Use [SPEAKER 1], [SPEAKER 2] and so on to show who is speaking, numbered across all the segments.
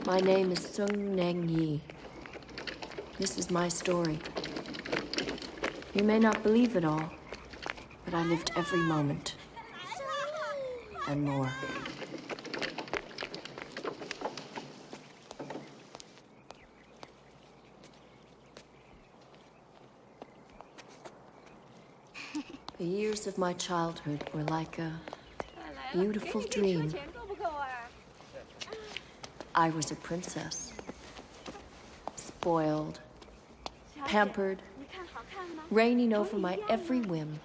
[SPEAKER 1] My name is Sung Neng Yi. This is my story. You may not believe it all, but I lived every moment. And more. The years of my childhood were like a beautiful dream. I was a princess. Spoiled, pampered, reigning over my every whim.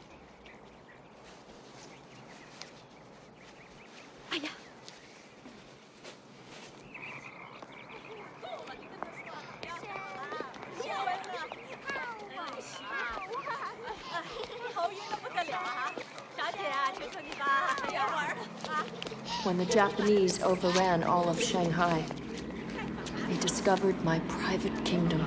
[SPEAKER 1] When the Japanese overran all of Shanghai, they discovered my private kingdom.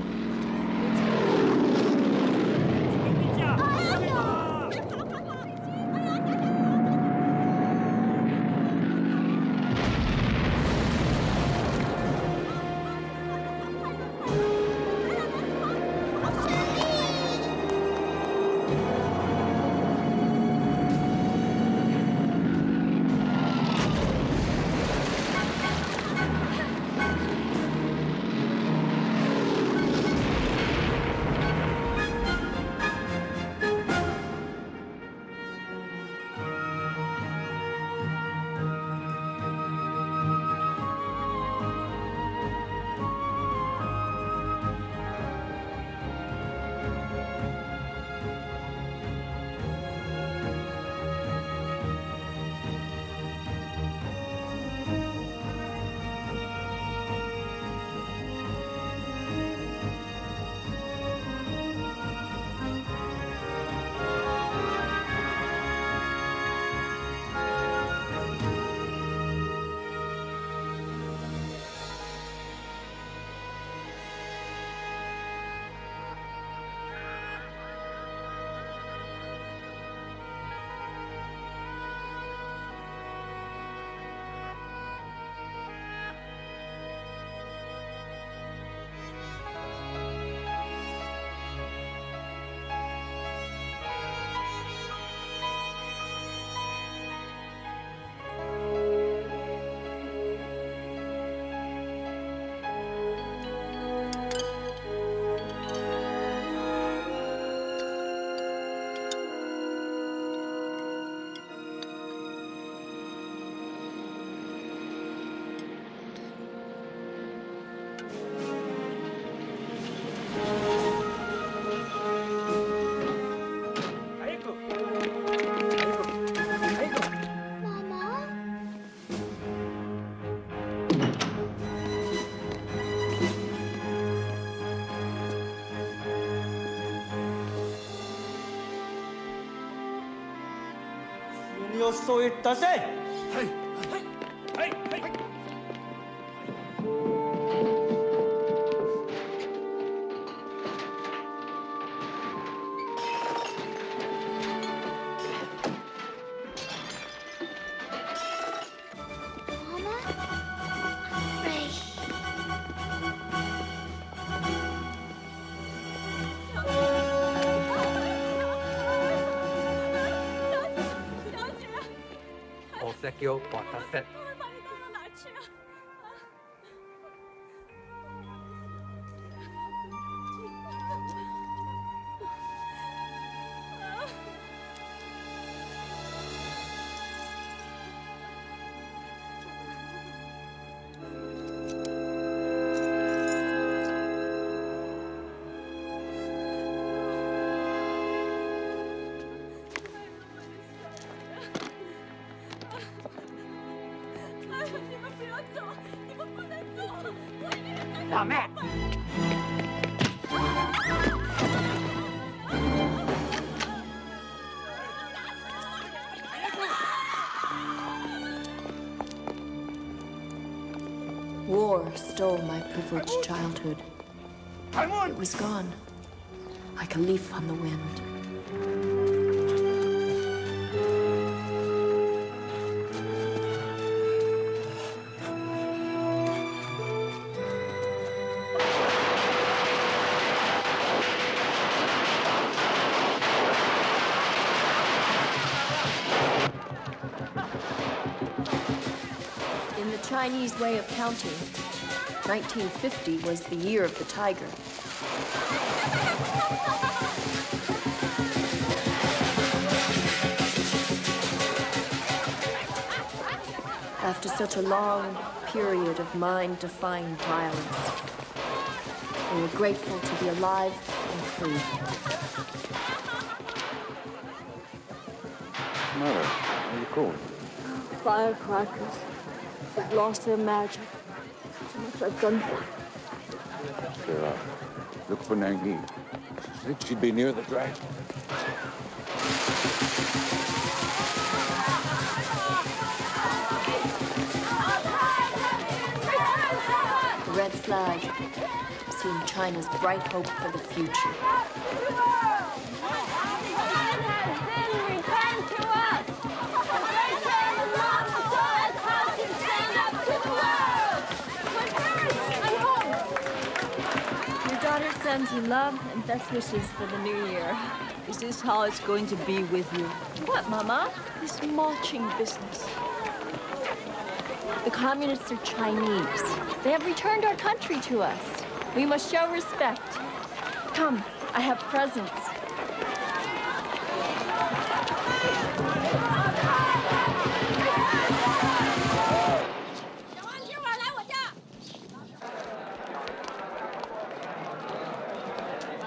[SPEAKER 1] War stole my privileged childhood. It was gone, like a leaf on the wind. Chinese way of counting, 1950 was the year of the tiger. After such a long period of mind-defying violence, we were grateful to be alive and free.
[SPEAKER 2] Nora, what are you called?
[SPEAKER 3] Firecrackers. They've lost their magic. So much like gunfire.
[SPEAKER 2] Sure. Look for Nangi. I think she'd be near the dragon.
[SPEAKER 1] The red flag seemed China's bright hope for the future.
[SPEAKER 3] Sends you love and best wishes for the new year. Is this how it's going to be with you? What, Mama? This marching business.
[SPEAKER 1] The communists are Chinese. They have returned our country to us. We must show respect. Come, I have presents.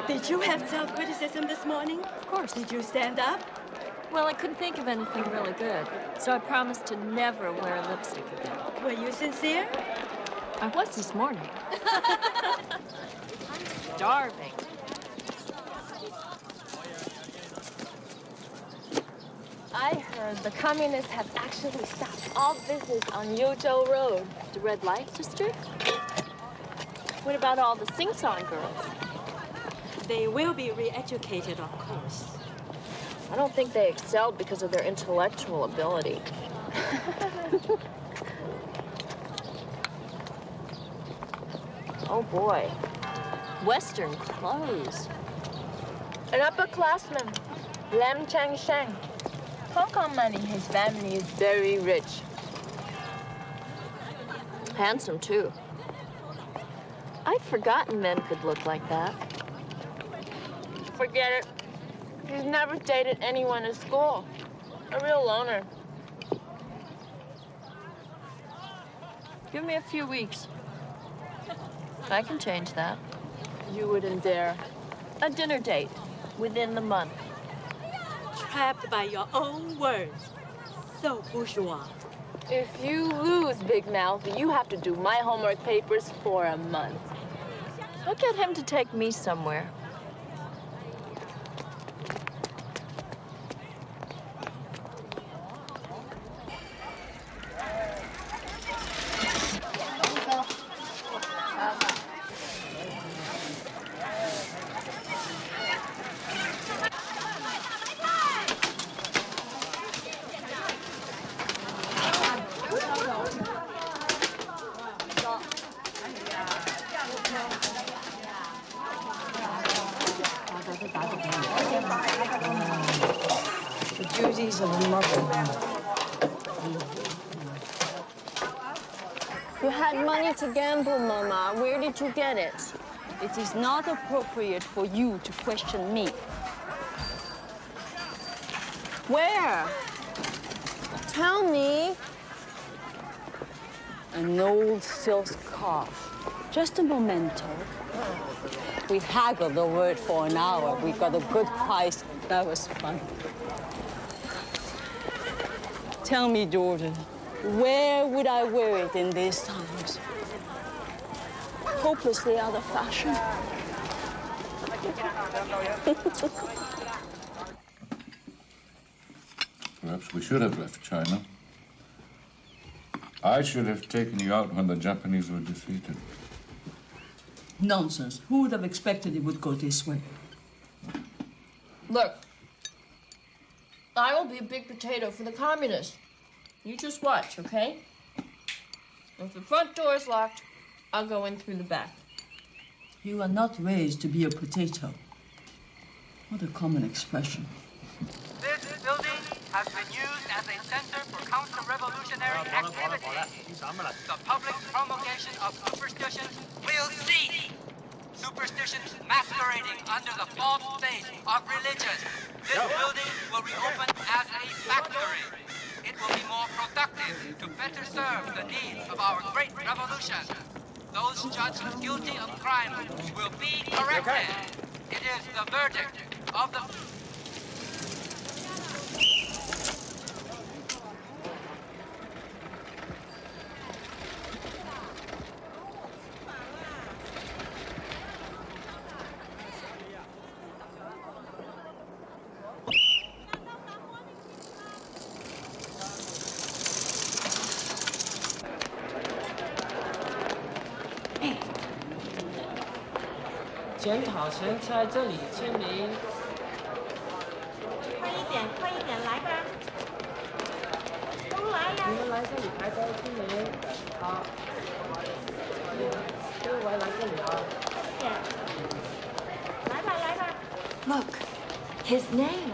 [SPEAKER 4] Did you have self-criticism this morning?
[SPEAKER 1] Of course.
[SPEAKER 4] Did you stand up?
[SPEAKER 1] Well, I couldn't think of anything really good, so I promised to never wear lipstick again.
[SPEAKER 4] Were you sincere?
[SPEAKER 1] I was this morning. I'm starving.
[SPEAKER 3] I heard the communists have actually stopped all business on Yuzhou Road.
[SPEAKER 1] The red light district?
[SPEAKER 3] What about all the sing-song girls?
[SPEAKER 4] They will be re-educated, of course.
[SPEAKER 1] I don't think they excelled because of their intellectual ability. Oh boy, Western clothes.
[SPEAKER 3] An upperclassman, Lam Changsheng. Hong Kong money, his family is very rich.
[SPEAKER 1] Handsome, too. I'd forgotten men could look like that.
[SPEAKER 3] Forget it. He's never dated anyone at school. A real loner.
[SPEAKER 1] Give me a few weeks. I can change that.
[SPEAKER 3] You wouldn't dare.
[SPEAKER 1] A dinner date within the month.
[SPEAKER 4] Trapped by your own words. So bourgeois.
[SPEAKER 3] If you lose, Big Mouth, you have to do my homework papers for a month.
[SPEAKER 1] I'll get him to take me somewhere.
[SPEAKER 5] The duties of a mother.
[SPEAKER 3] You had money to gamble, Mama. Where did you get it?
[SPEAKER 5] It is not appropriate for you to question me.
[SPEAKER 3] Where? Tell me.
[SPEAKER 5] An old silk scarf. Just a memento. We haggled over it for an hour. We got a good price. That was fun. Tell me, daughter, where would I wear it in these times?
[SPEAKER 3] Hopelessly out of fashion.
[SPEAKER 2] Perhaps we should have left China. I should have taken you out when the Japanese were defeated.
[SPEAKER 6] Nonsense. Who would have expected it would go this way?
[SPEAKER 1] Look, I will be a big potato for the communists. You just watch, okay? If the front door is locked, I'll go in through the back.
[SPEAKER 6] You are not raised to be a potato. What a common expression.
[SPEAKER 7] This building has been used as a center for counter-revolutionary activity. The public promulgation of superstitions will cease. Superstitions masquerading under the false face of religion. This building will reopen as a factory. It will be more productive to better serve the needs of our great revolution. Those judged guilty of crime will be corrected. It is the verdict of the...
[SPEAKER 8] 检讨前在这里签名。
[SPEAKER 4] 快一点，快一点，来吧，都来呀！
[SPEAKER 8] 你们来这里排队签名。好。各位来这里啊。
[SPEAKER 4] 来吧，来吧。
[SPEAKER 1] Look, his name.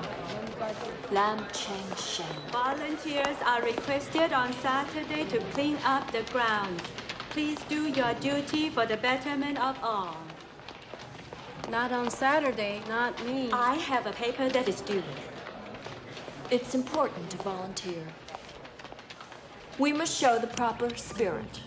[SPEAKER 1] Lam Cheng Shen.
[SPEAKER 9] Volunteers are requested on Saturday to clean up the grounds. Please do your duty for the betterment of all.
[SPEAKER 1] Not on Saturday, not me.
[SPEAKER 9] I have a paper that is due.
[SPEAKER 1] It's important to volunteer. We must show the proper spirit.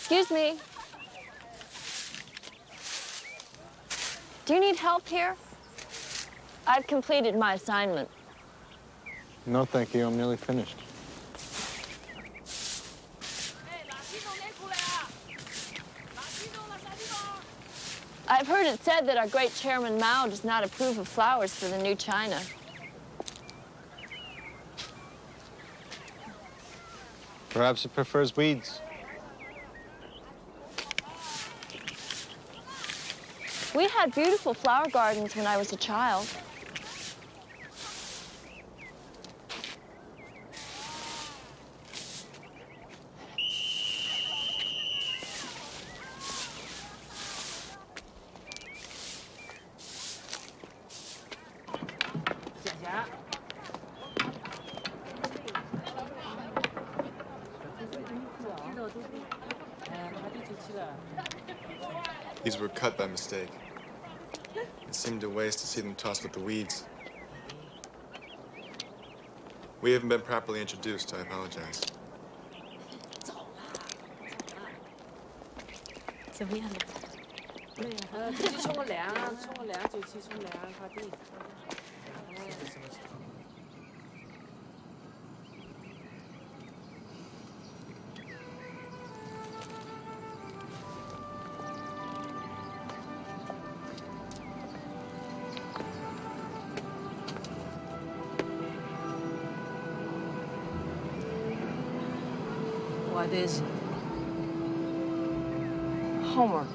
[SPEAKER 3] Excuse me. Do you need help here? I've completed my assignment.
[SPEAKER 10] No, thank you. I'm nearly finished.
[SPEAKER 3] I've heard it said that our great Chairman Mao does not approve of flowers for the new China.
[SPEAKER 10] Perhaps it prefers weeds.
[SPEAKER 3] We had beautiful flower gardens when I was a child.
[SPEAKER 11] These were cut by mistake. It seemed a waste to see them tossed with the weeds. We haven't been properly introduced, I apologize.
[SPEAKER 3] 怎么样？累啊！
[SPEAKER 8] 就去冲个凉，冲个凉就去冲凉，快递。
[SPEAKER 6] What is it?
[SPEAKER 3] Homework.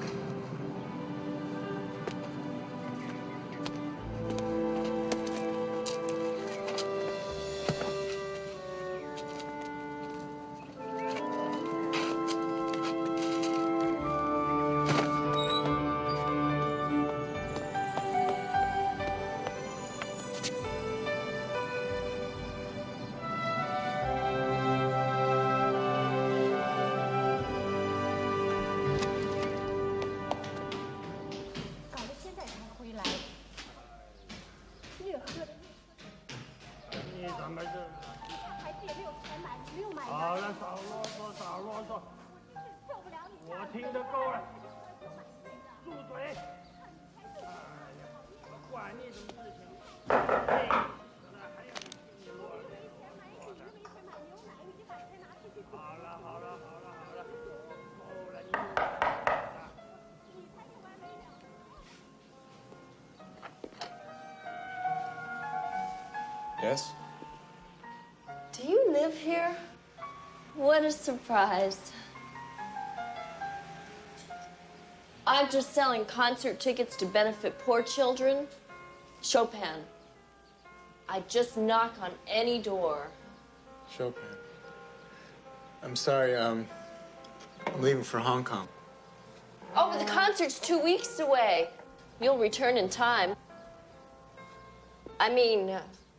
[SPEAKER 11] Yes?
[SPEAKER 1] Do you live here? What a surprise. I'm just selling concert tickets to benefit poor children. Chopin. I just knock on any door.
[SPEAKER 11] Chopin. I'm sorry, I'm leaving for Hong Kong.
[SPEAKER 1] Oh, but the concert's 2 weeks away. You'll return in time. I mean,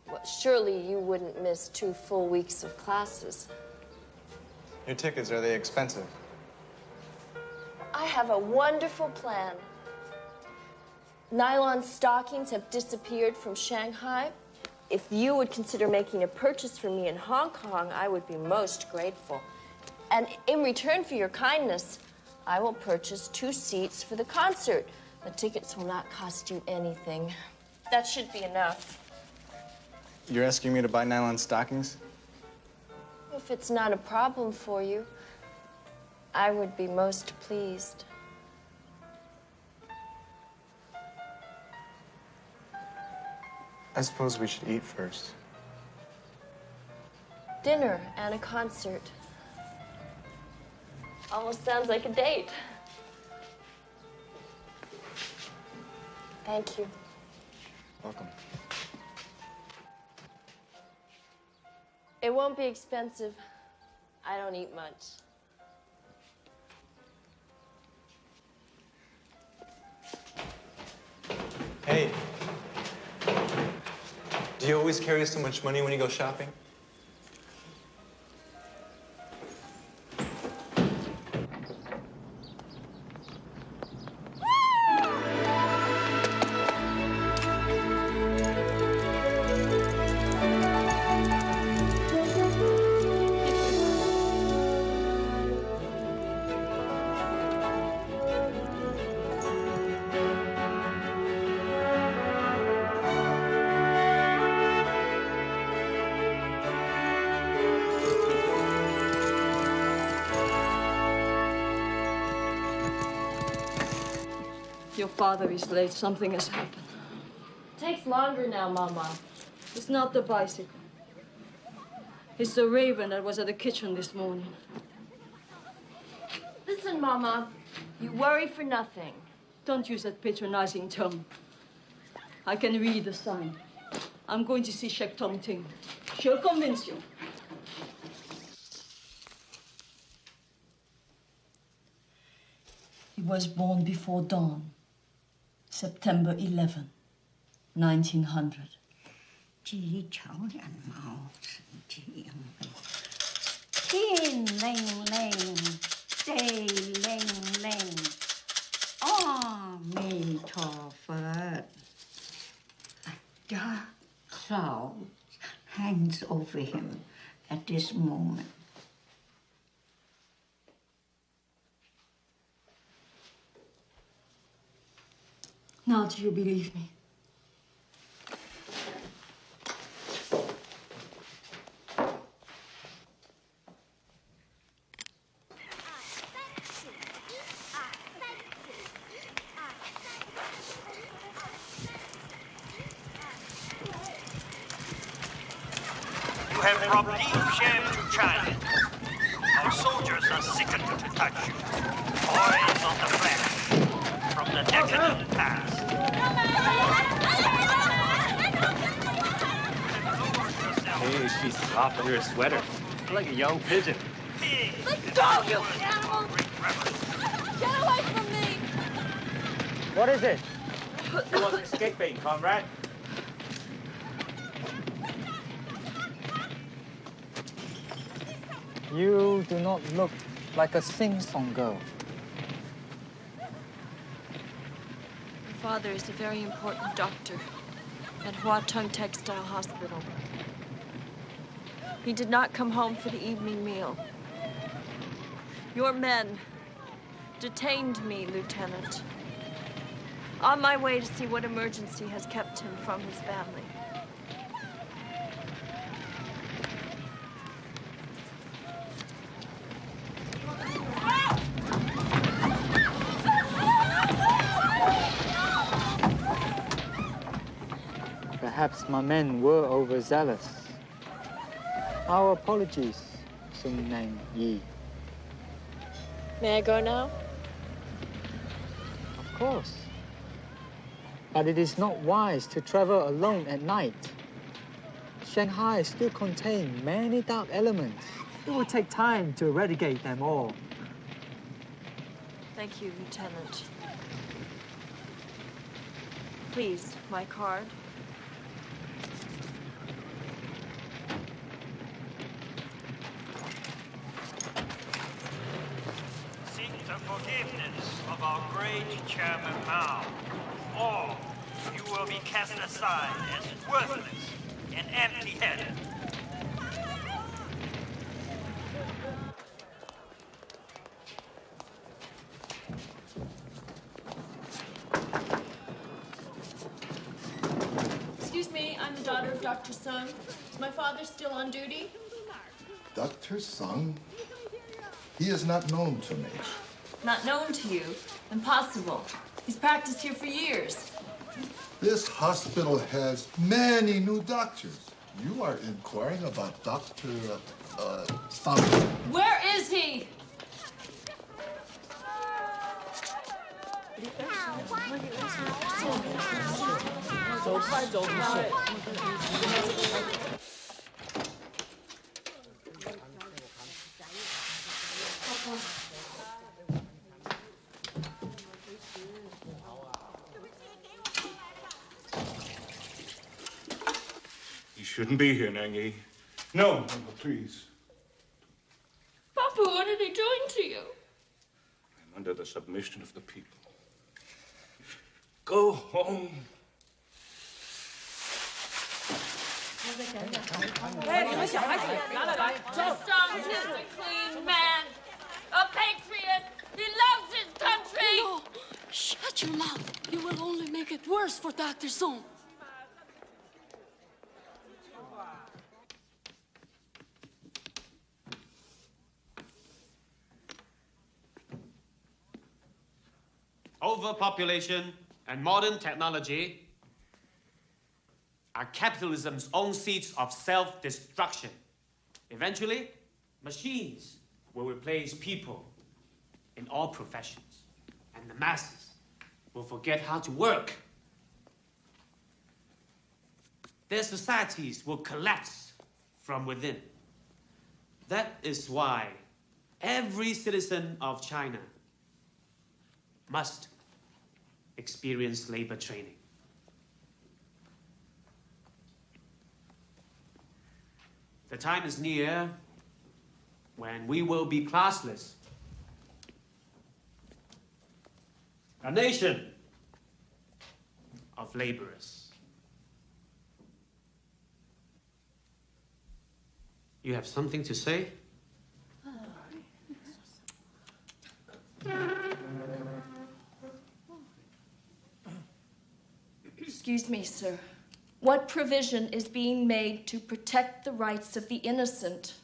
[SPEAKER 1] well, surely you wouldn't miss 2 full weeks of classes.
[SPEAKER 11] Your tickets, are they expensive?
[SPEAKER 1] I have a wonderful plan. Nylon stockings have disappeared from Shanghai. If you would consider making a purchase for me in Hong Kong, I would be most grateful. And in return for your kindness, I will purchase 2 seats for the concert. The tickets will not cost you anything. That should be enough.
[SPEAKER 11] You're asking me to buy nylon stockings?
[SPEAKER 1] If it's not a problem for you, I would be most pleased.
[SPEAKER 11] I suppose we should eat first.
[SPEAKER 1] Dinner and a concert. Almost sounds like a date. Thank you.
[SPEAKER 11] Welcome.
[SPEAKER 1] It won't be expensive. I don't eat much.
[SPEAKER 11] Hey. Do you always carry so much money when you go shopping?
[SPEAKER 3] Your father is late. Something has happened.
[SPEAKER 1] Takes longer now, Mama.
[SPEAKER 3] It's not the bicycle. It's the raven that was at the kitchen this morning.
[SPEAKER 1] Listen, Mama. You worry for nothing.
[SPEAKER 3] Don't use that patronizing tone. I can read the sign. I'm going to see Shek Tong Ting. She'll convince you.
[SPEAKER 6] He was born before dawn, September 11, 1900.
[SPEAKER 12] 鸡巧人貌似将背，天靈靈，地靈靈，阿彌陀佛。A dark cloud hangs over him at this moment.
[SPEAKER 3] Now do you believe me?
[SPEAKER 13] You have brought deep shame to China. Our soldiers are sickened to touch you. Boys on the flesh from the decadent past.
[SPEAKER 8] Hey, she's soft under her sweater. Like a young pigeon.
[SPEAKER 1] Let go, you animal! Get away from me!
[SPEAKER 8] What is it? He wasn't escaping, comrade.
[SPEAKER 14] You do not look like a sing-song girl.
[SPEAKER 1] My father is a very important doctor at Hua Tung Textile Hospital. He did not come home for the evening meal. Your men detained me, Lieutenant, on my way to see what emergency has kept him from his family.
[SPEAKER 14] Perhaps my men were overzealous. Our apologies, Sun Nang Yi.
[SPEAKER 3] May I go now?
[SPEAKER 14] Of course. But it is not wise to travel alone at night. Shanghai still contains many dark elements. It will take time to eradicate them all.
[SPEAKER 3] Thank you, Lieutenant. Please, my card.
[SPEAKER 13] Seek the forgiveness of our great Chairman Mao, or you will be cast aside as worthless and empty-headed.
[SPEAKER 15] Excuse me, I'm the daughter of Dr. Sung. Is my father still on duty?
[SPEAKER 16] Dr. Sung? He is not known to me.
[SPEAKER 15] Not known to you? Impossible. He's practiced here for years.
[SPEAKER 16] This hospital has many new doctors. You are inquiring about Dr. Sung.
[SPEAKER 15] Where is he?
[SPEAKER 2] You shouldn't be here, Nangi. No, please.
[SPEAKER 15] Papa, what are they doing to you?
[SPEAKER 2] I'm under the submission of the people. Go home.
[SPEAKER 15] Sung is a clean man, a patriot. He loves his country.
[SPEAKER 17] No, shut your mouth. You will only make it worse for Dr. Sung.
[SPEAKER 18] Overpopulation and modern technology are capitalism's own seeds of self-destruction. Eventually, machines will replace people in all professions, and the masses will forget how to work. Their societies will collapse from within. That is why every citizen of China must experience labor training. The time is near when we will be classless. A nation of laborers. You have something to say?
[SPEAKER 15] Excuse me, sir. What provision is being made to protect the rights of the innocent,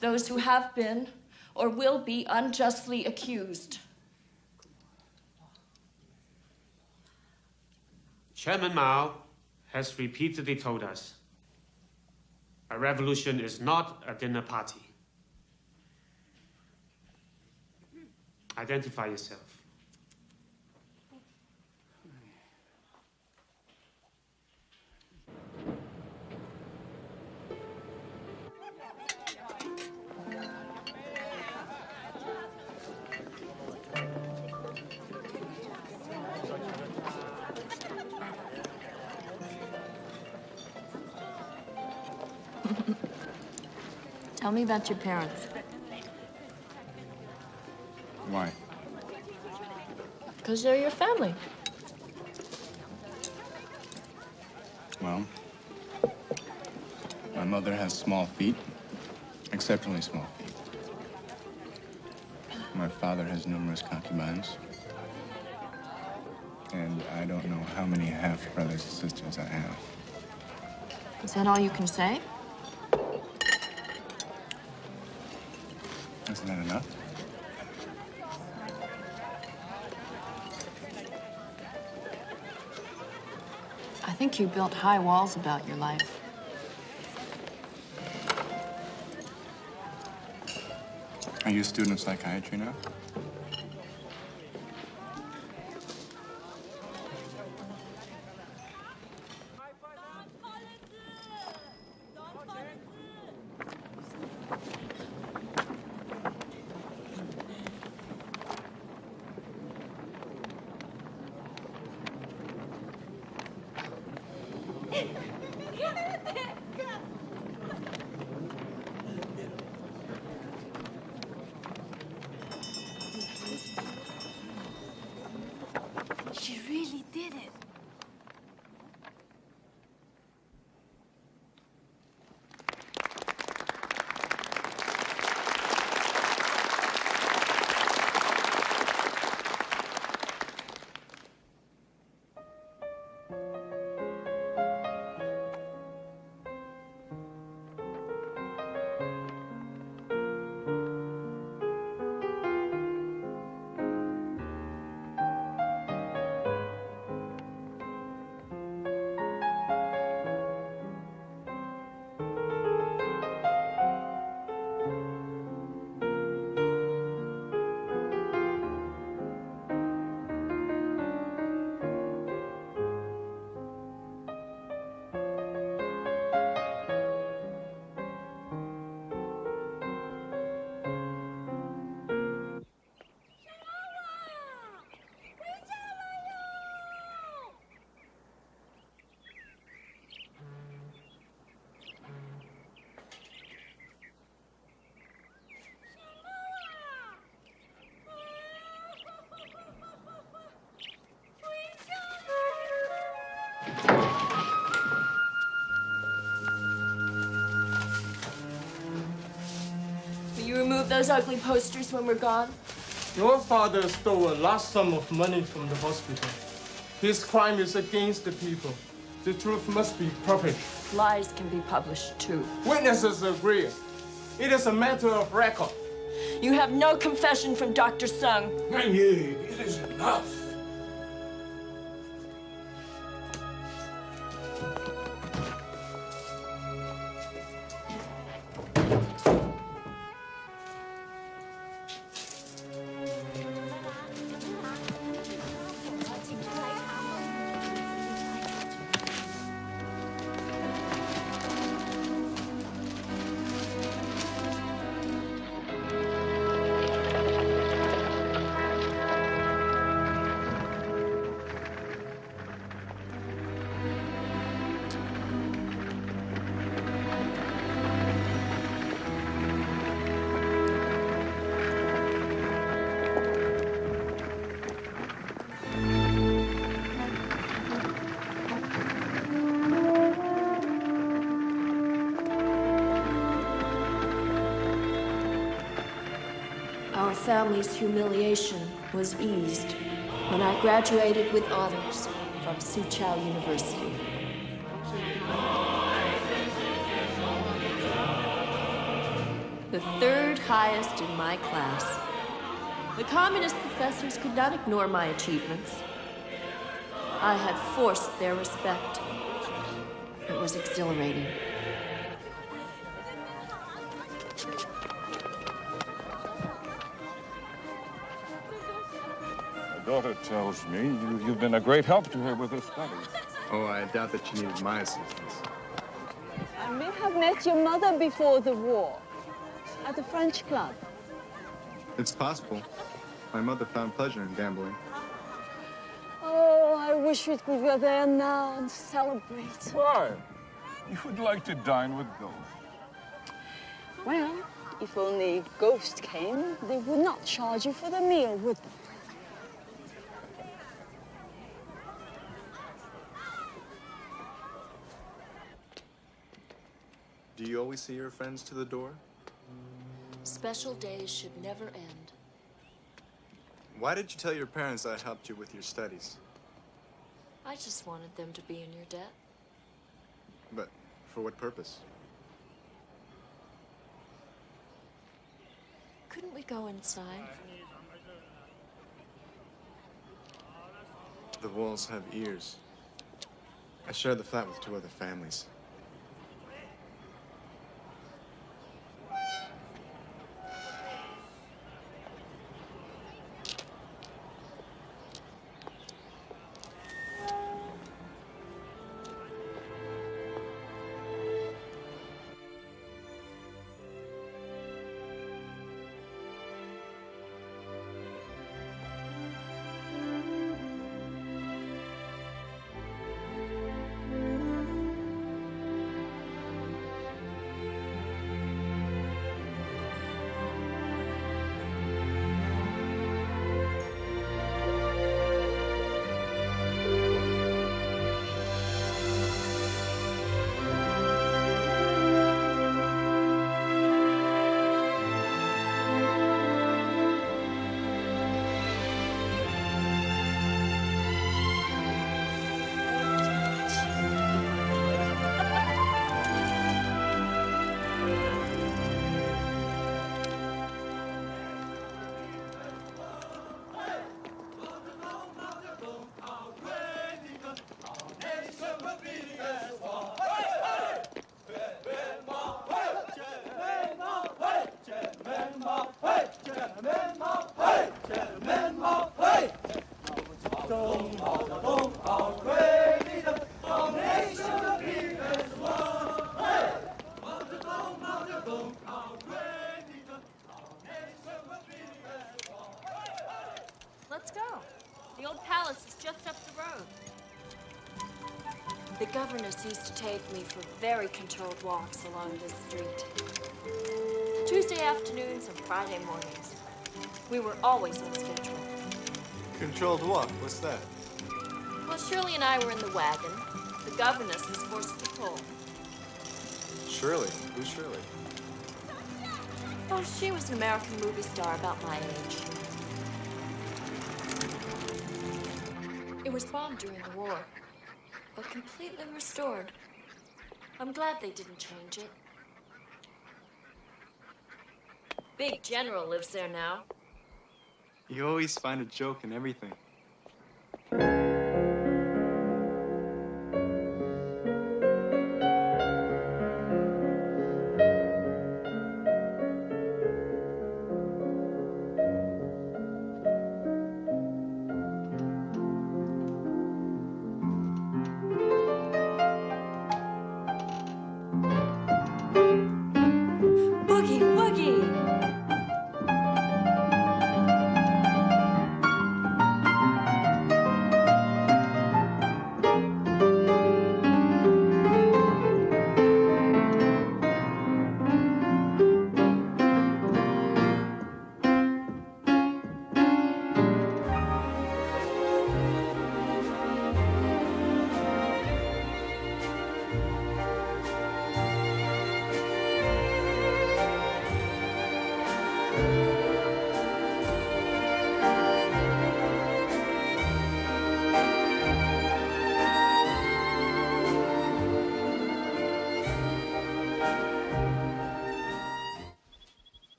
[SPEAKER 15] those who have been or will be unjustly accused?
[SPEAKER 18] Chairman Mao has repeatedly told us a revolution is not a dinner party. Identify yourself.
[SPEAKER 15] Tell me about your parents.
[SPEAKER 2] Why?
[SPEAKER 15] Because they're your family.
[SPEAKER 11] Well, my mother has small feet, exceptionally small feet. My father has numerous concubines. And I don't know how many half-brothers and sisters I have.
[SPEAKER 15] Is that all you can say?
[SPEAKER 11] Isn't that enough?
[SPEAKER 15] I think you built high walls about your life.
[SPEAKER 11] Are you a student of psychiatry now?
[SPEAKER 17] She really did it.
[SPEAKER 15] Will you remove those ugly posters when we're gone?
[SPEAKER 19] Your father stole a large sum of money from the hospital. His crime is against the people. The truth must be published.
[SPEAKER 15] Lies can be published too.
[SPEAKER 19] Witnesses agree. It is a matter of record.
[SPEAKER 15] You have no confession from Dr. Sung.
[SPEAKER 2] Nang Yi, it is enough.
[SPEAKER 1] Our family's humiliation was eased when I graduated with honors from Soochow University. The third highest in my class. The communist professors could not ignore my achievements. I had forced their respect. It was exhilarating.
[SPEAKER 2] Daughter tells me you've been a great help to her with her studies.
[SPEAKER 11] Oh, I doubt that she needed my assistance.
[SPEAKER 5] I may have met your mother before the war at the French club.
[SPEAKER 11] It's possible. My mother found pleasure in gambling.
[SPEAKER 5] Oh, I wish we could go there now and celebrate.
[SPEAKER 2] Why? You would like to dine with Ghost.
[SPEAKER 5] Well, if only Ghost came, they would not charge you for the meal, would they?
[SPEAKER 11] Do you always see your friends to the door?
[SPEAKER 1] Special days should never end.
[SPEAKER 11] Why did you tell your parents I helped you with your studies?
[SPEAKER 1] I just wanted them to be in your debt.
[SPEAKER 11] But for what purpose?
[SPEAKER 1] Couldn't we go inside?
[SPEAKER 11] The walls have ears. I share the flat with 2 other families.
[SPEAKER 15] The old palace is just up the road.
[SPEAKER 1] The governess used to take me for very controlled walks along this street.
[SPEAKER 15] Tuesday afternoons and Friday mornings. We were always on schedule.
[SPEAKER 11] Controlled walk? What's that?
[SPEAKER 15] Well, Shirley and I were in the wagon. The governess was forced to pull.
[SPEAKER 11] Shirley. Who's Shirley?
[SPEAKER 15] Oh, she was an American movie star about my age. It was bombed during the war, but completely restored. I'm glad they didn't change it. Big General lives there now.
[SPEAKER 11] You always find a joke in everything.
[SPEAKER 15] Boogie, woogie!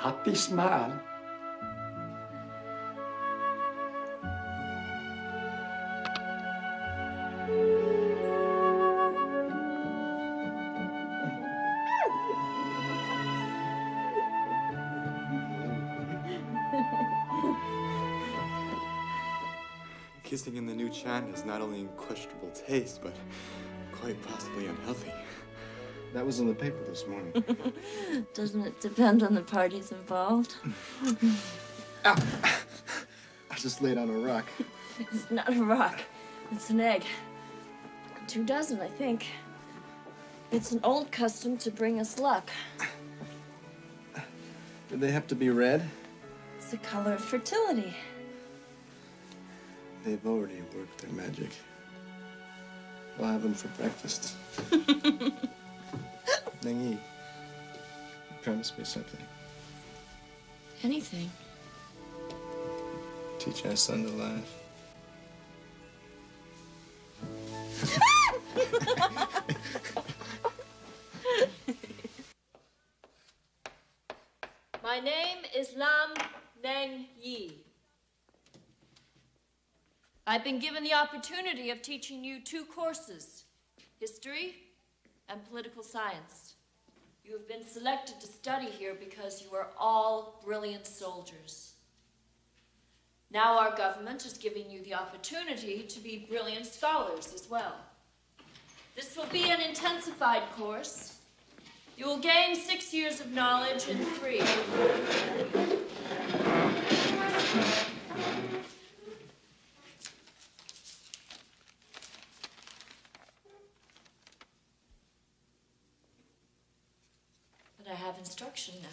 [SPEAKER 20] Happy smile.
[SPEAKER 11] Kissing in the new Chan is not only in questionable taste, but quite possibly unhealthy. That was in the paper this morning.
[SPEAKER 15] Doesn't it depend on the parties involved?
[SPEAKER 11] I just laid on a rock.
[SPEAKER 15] It's not a rock. It's an egg. 2 dozen, I think. It's an old custom to bring us luck.
[SPEAKER 11] Did they have to be red?
[SPEAKER 15] It's the color of fertility.
[SPEAKER 11] They've already worked their magic. I'll have them for breakfast. Nengi, promise me something.
[SPEAKER 15] Anything.
[SPEAKER 11] Teach our son to laugh.
[SPEAKER 15] My name is Lam Neng Yi. I've been given the opportunity of teaching you 2 courses, history and political science. You have been selected to study here because you are all brilliant soldiers. Now our government is giving you the opportunity to be brilliant scholars as well. This will be an intensified course. You will gain 6 years of knowledge in 3. But I have instruction now.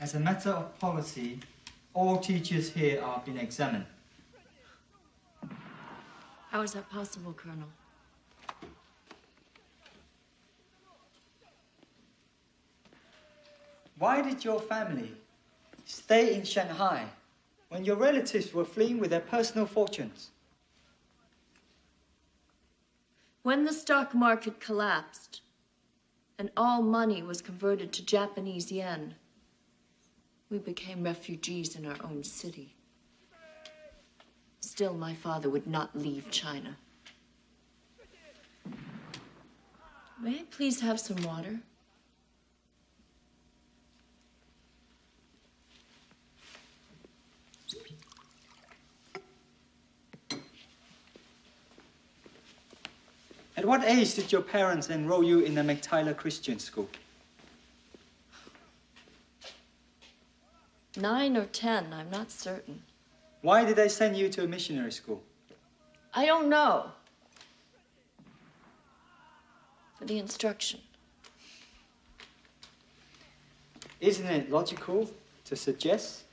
[SPEAKER 14] As a matter of policy, all teachers here are being examined.
[SPEAKER 1] How is that possible, Colonel?
[SPEAKER 14] Why did your family stay in Shanghai when your relatives were fleeing with their personal fortunes?
[SPEAKER 1] When the stock market collapsed and all money was converted to Japanese yen, we became refugees in our own city. Still, my father would not leave China. May I please have some water?
[SPEAKER 14] At what age did your parents enroll you in the McTyler Christian School?
[SPEAKER 1] 9 or 10, I'm not certain.
[SPEAKER 14] Why did they send you to a missionary school?
[SPEAKER 1] I don't know. For the instruction.
[SPEAKER 14] Isn't it logical to suggest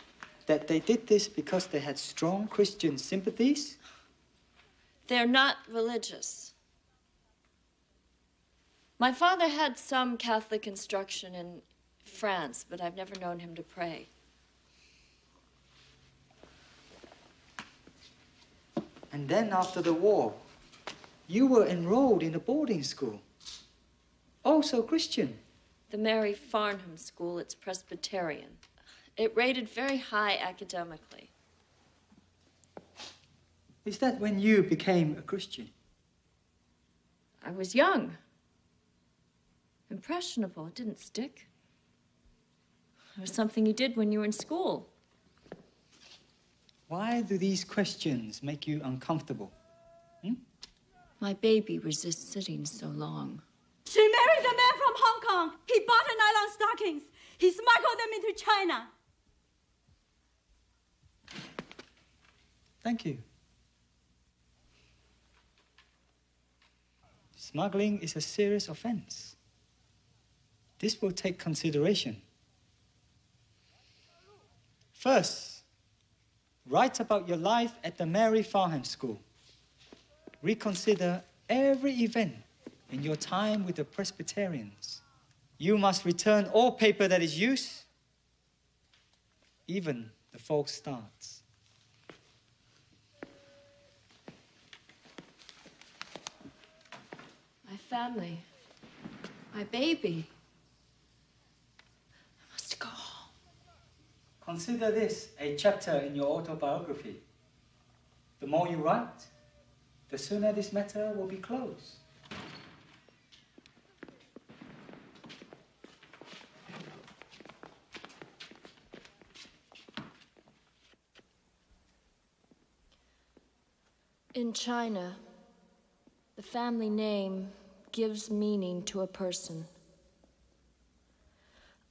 [SPEAKER 14] that they did this because they had strong Christian sympathies?
[SPEAKER 1] They're not religious. My father had some Catholic instruction in France, but I've never known him to pray.
[SPEAKER 14] And then after the war, you were enrolled in a boarding school. Also Christian.
[SPEAKER 1] The Mary Farnham School, it's Presbyterian. It rated very high academically.
[SPEAKER 14] Is that when you became a Christian?
[SPEAKER 1] I was young. Impressionable. It didn't stick. It was something you did when you were in school.
[SPEAKER 14] Why do these questions make you uncomfortable?
[SPEAKER 1] My baby resists sitting so long.
[SPEAKER 4] She married a man from Hong Kong. He bought her nylon stockings. He smuggled them into China.
[SPEAKER 14] Thank you. Smuggling is a serious offense. This will take consideration. First, write about your life at the Mary Farnham School. Reconsider every event in your time with the Presbyterians. You must return all paper that is used, even the false starts.
[SPEAKER 1] My family. My baby. I must go home.
[SPEAKER 14] Consider this a chapter in your autobiography. The more you write, the sooner this matter will be closed.
[SPEAKER 1] In China, the family name gives meaning to a person.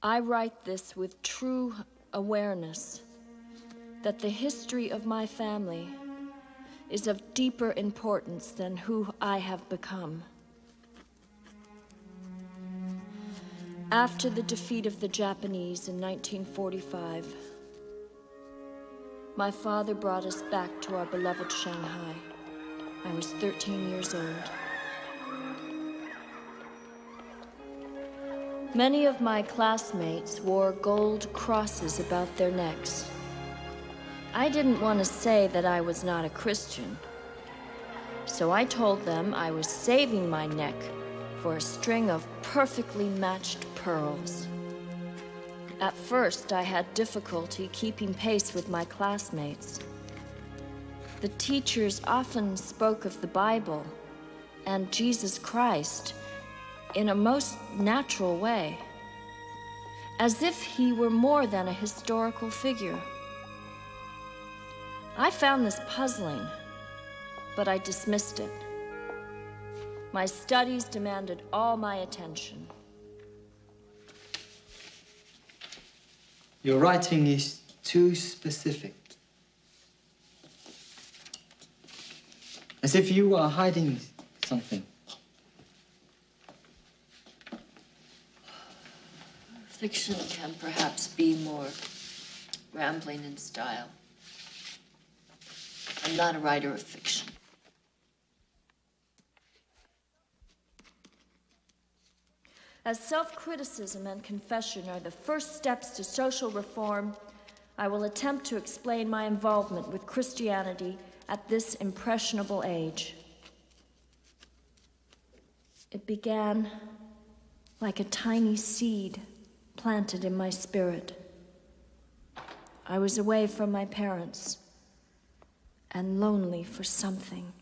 [SPEAKER 1] I write this with true awareness that the history of my family is of deeper importance than who I have become. After the defeat of the Japanese in 1945, my father brought us back to our beloved Shanghai. I was 13 years old. Many of my classmates wore gold crosses about their necks. I didn't want to say that I was not a Christian, so I told them I was saving my neck for a string of perfectly matched pearls. At first, I had difficulty keeping pace with my classmates. The teachers often spoke of the Bible and Jesus Christ in a most natural way, as if he were more than a historical figure. I found this puzzling, but I dismissed it. My studies demanded all my attention.
[SPEAKER 14] Your writing is too specific. As if you are hiding something.
[SPEAKER 1] Fiction can perhaps be more rambling in style. I'm not a writer of fiction.
[SPEAKER 15] As self-criticism and confession are the first steps to social reform, I will attempt to explain my involvement with Christianity at this impressionable age. It began like a tiny seed planted in my spirit. I was away from my parents and lonely for something.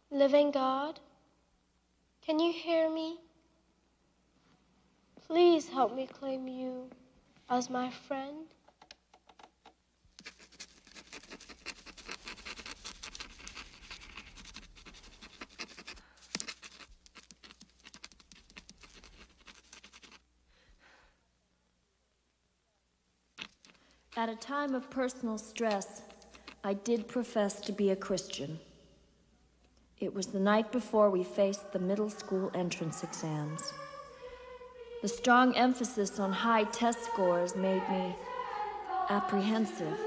[SPEAKER 20] Living God, can you hear me? Please help me claim you as my friend.
[SPEAKER 15] At a time of personal stress, I did profess to be a Christian. It was the night before we faced the middle school entrance exams. The strong emphasis on high test scores made me apprehensive.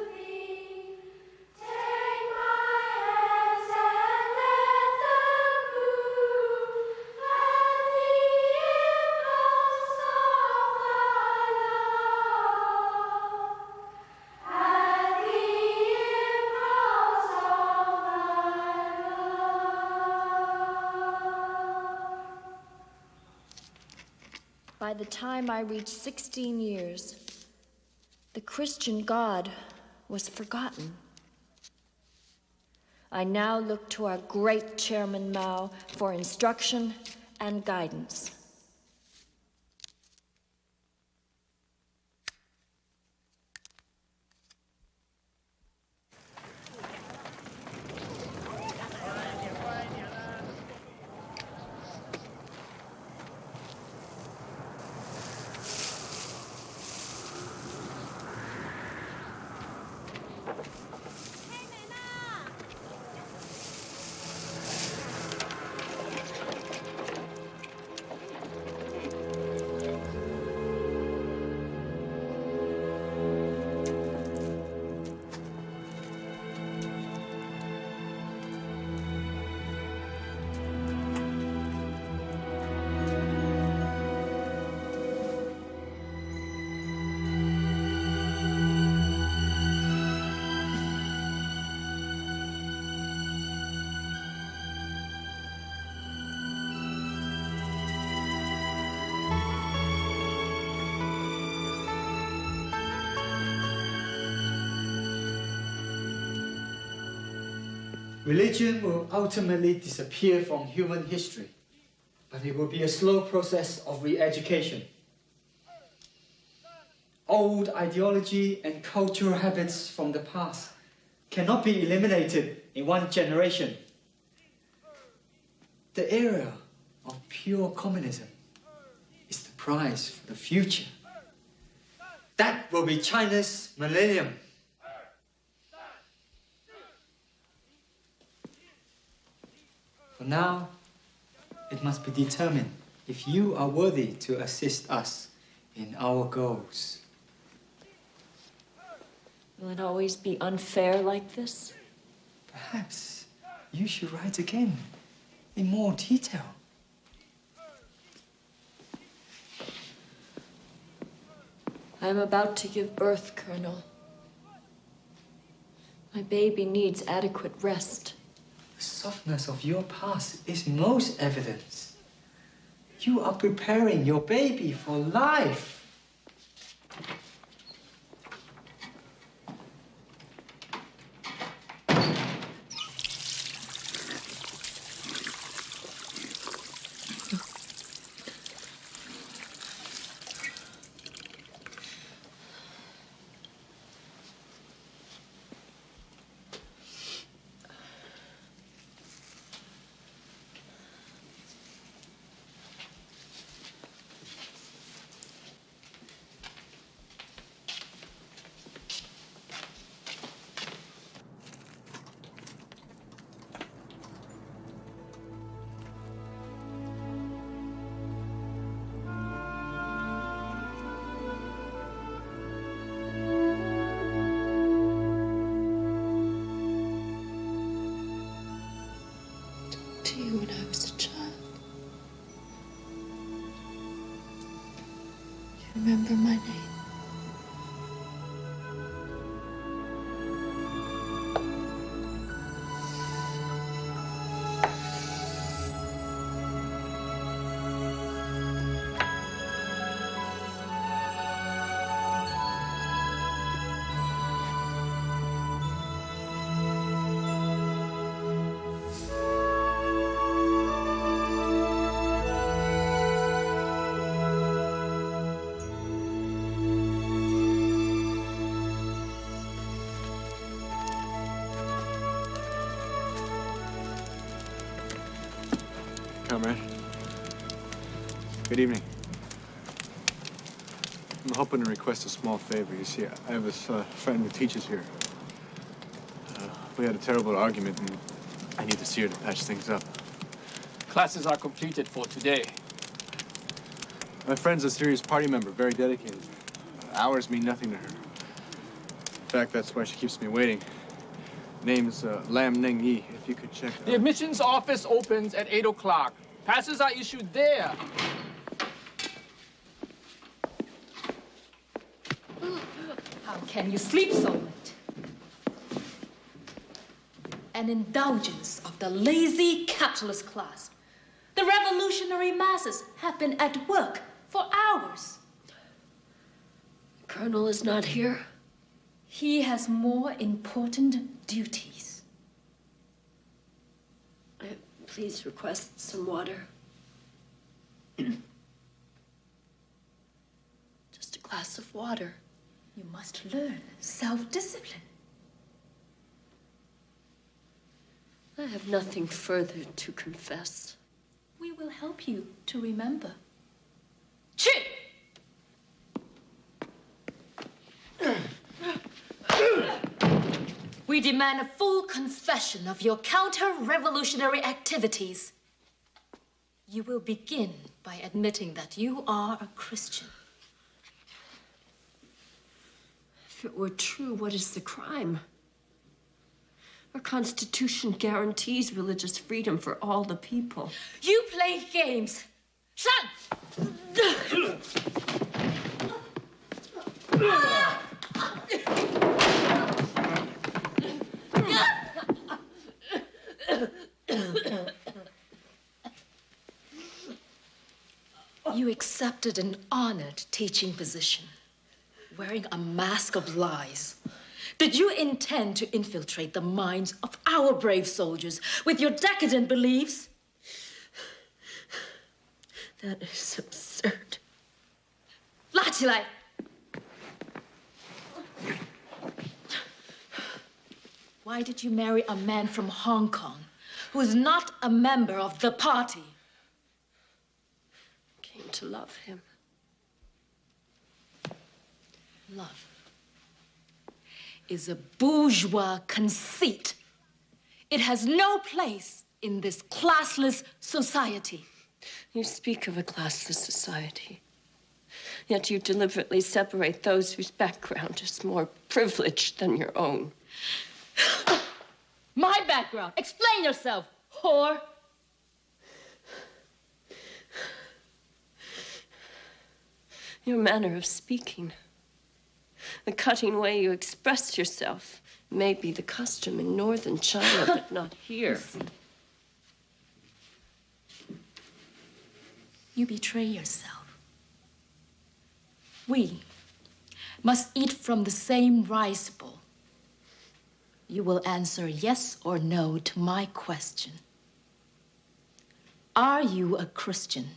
[SPEAKER 15] By the time I reached 16 years, the Christian God was forgotten. I now looked to our great Chairman Mao for instruction and guidance.
[SPEAKER 14] Religion will ultimately disappear from human history, but it will be a slow process of re-education. Old ideology and cultural habits from the past cannot be eliminated in one generation. The era of pure communism is the prize for the future. That will be China's millennium. For now, it must be determined if you are worthy to assist us in our goals.
[SPEAKER 15] Will it always be unfair like this?
[SPEAKER 14] Perhaps you should write again, in more detail.
[SPEAKER 15] I am about to give birth, Colonel. My baby needs adequate rest.
[SPEAKER 14] The softness of your past is most evident. You are preparing your baby for life.
[SPEAKER 11] comrade. Good evening. I'm hoping to request a small favor. You see, I have this friend who teaches here. We had a terrible argument, and I need to see her to patch things up.
[SPEAKER 21] Classes are completed for today.
[SPEAKER 11] My friend's a serious party member, very dedicated. Hours mean nothing to her. In fact, that's why she keeps me waiting. Name's Lam Ning Yi, if you could check.
[SPEAKER 21] The admissions office opens at 8 o'clock. Passes are issued there.
[SPEAKER 22] How can you sleep so late? An indulgence of the lazy capitalist class. The revolutionary masses have been at work for hours.
[SPEAKER 15] The Colonel is not here.
[SPEAKER 22] He has more important duties.
[SPEAKER 15] Please request some water. Just a glass of water.
[SPEAKER 22] You must learn self-discipline.
[SPEAKER 15] I have nothing further to confess.
[SPEAKER 22] We will help you to remember. Chip! We demand a full confession of your counter-revolutionary activities. You will begin by admitting that you are a Christian.
[SPEAKER 15] If it were true, what is the crime? Our Constitution guarantees religious freedom for all the people.
[SPEAKER 22] You play games. Shut! You accepted an honored teaching position, wearing a mask of lies. Did you intend to infiltrate the minds of our brave soldiers with your decadent beliefs?
[SPEAKER 15] That is absurd.
[SPEAKER 22] 拉起来! Why did you marry a man from Hong Kong who is not a member of the party?
[SPEAKER 15] I came to love him.
[SPEAKER 22] Love is a bourgeois conceit. It has no place in this classless society.
[SPEAKER 15] You speak of a classless society, yet you deliberately separate those whose background is more privileged than your own.
[SPEAKER 22] My background. Explain yourself, whore.
[SPEAKER 15] Your manner of speaking, the cutting way you express yourself, may be the custom in northern China, but not here.
[SPEAKER 22] You betray yourself. We must eat from the same rice bowl. You will answer yes or no to my question. Are you a Christian?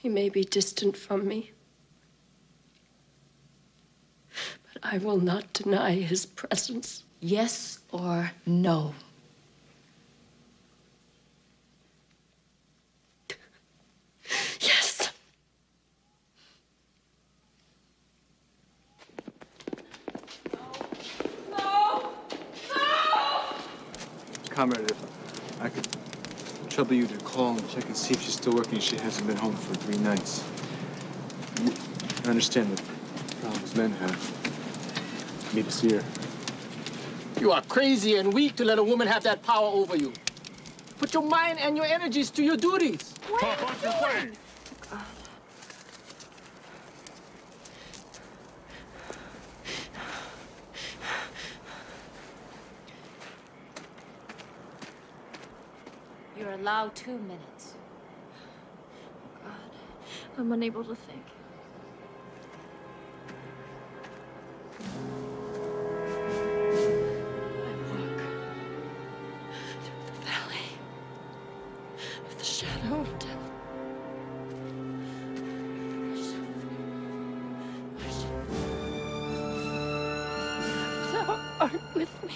[SPEAKER 15] He may be distant from me, but I will not deny his presence.
[SPEAKER 22] Yes or no?
[SPEAKER 15] Yes.
[SPEAKER 22] No!
[SPEAKER 11] Comrade, if I could trouble you to call and check and see if she's still working. She hasn't been home for 3 nights. I understand the problems men have. I need to see her.
[SPEAKER 21] You are crazy and weak to let a woman have that power over you. Put your mind and your energies to your duties.
[SPEAKER 22] What are you doing? You're allowed 2 minutes.
[SPEAKER 15] God, I'm unable to think. I walk through the valley of the shadow of death.
[SPEAKER 20] aren't with me.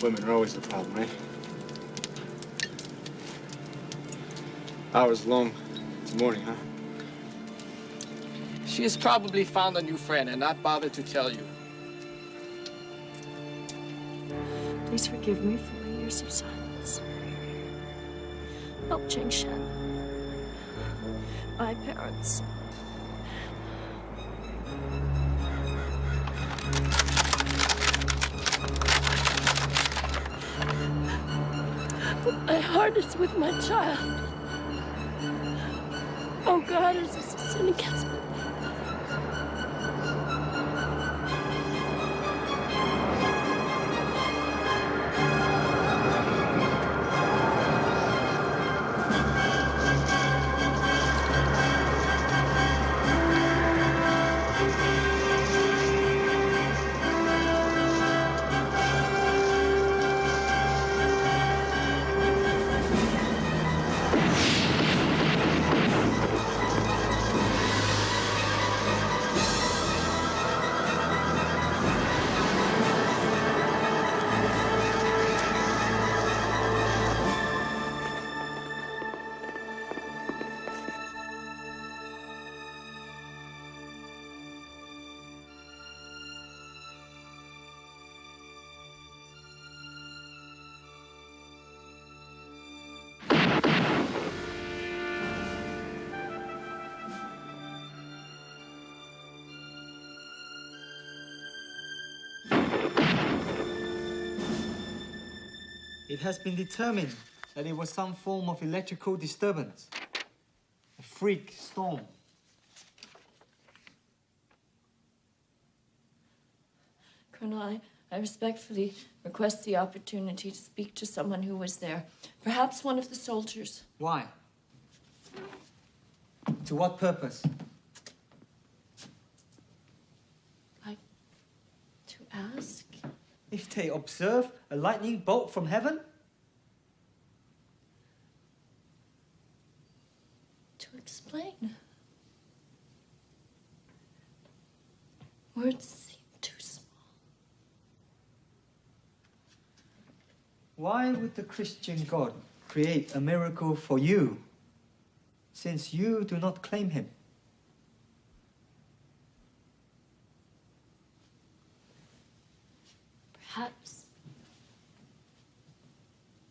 [SPEAKER 11] Women are always a problem, right? Hours long. It's morning, huh?
[SPEAKER 21] She has probably found a new friend and not bothered to tell you.
[SPEAKER 15] Please forgive me for my years of silence. Help Cheng Shen. My parents. My heart is with my child. Oh God, is this a sin against me?
[SPEAKER 14] It has been determined that it was some form of electrical disturbance. A freak storm.
[SPEAKER 15] Colonel, I respectfully request the opportunity to speak to someone who was there. Perhaps one of the soldiers.
[SPEAKER 14] Why? To what purpose?
[SPEAKER 15] To ask?
[SPEAKER 14] If they observe a lightning bolt from heaven?
[SPEAKER 15] To explain. Words seem too small.
[SPEAKER 14] Why would the Christian God create a miracle for you, since you do not claim him?
[SPEAKER 15] Perhaps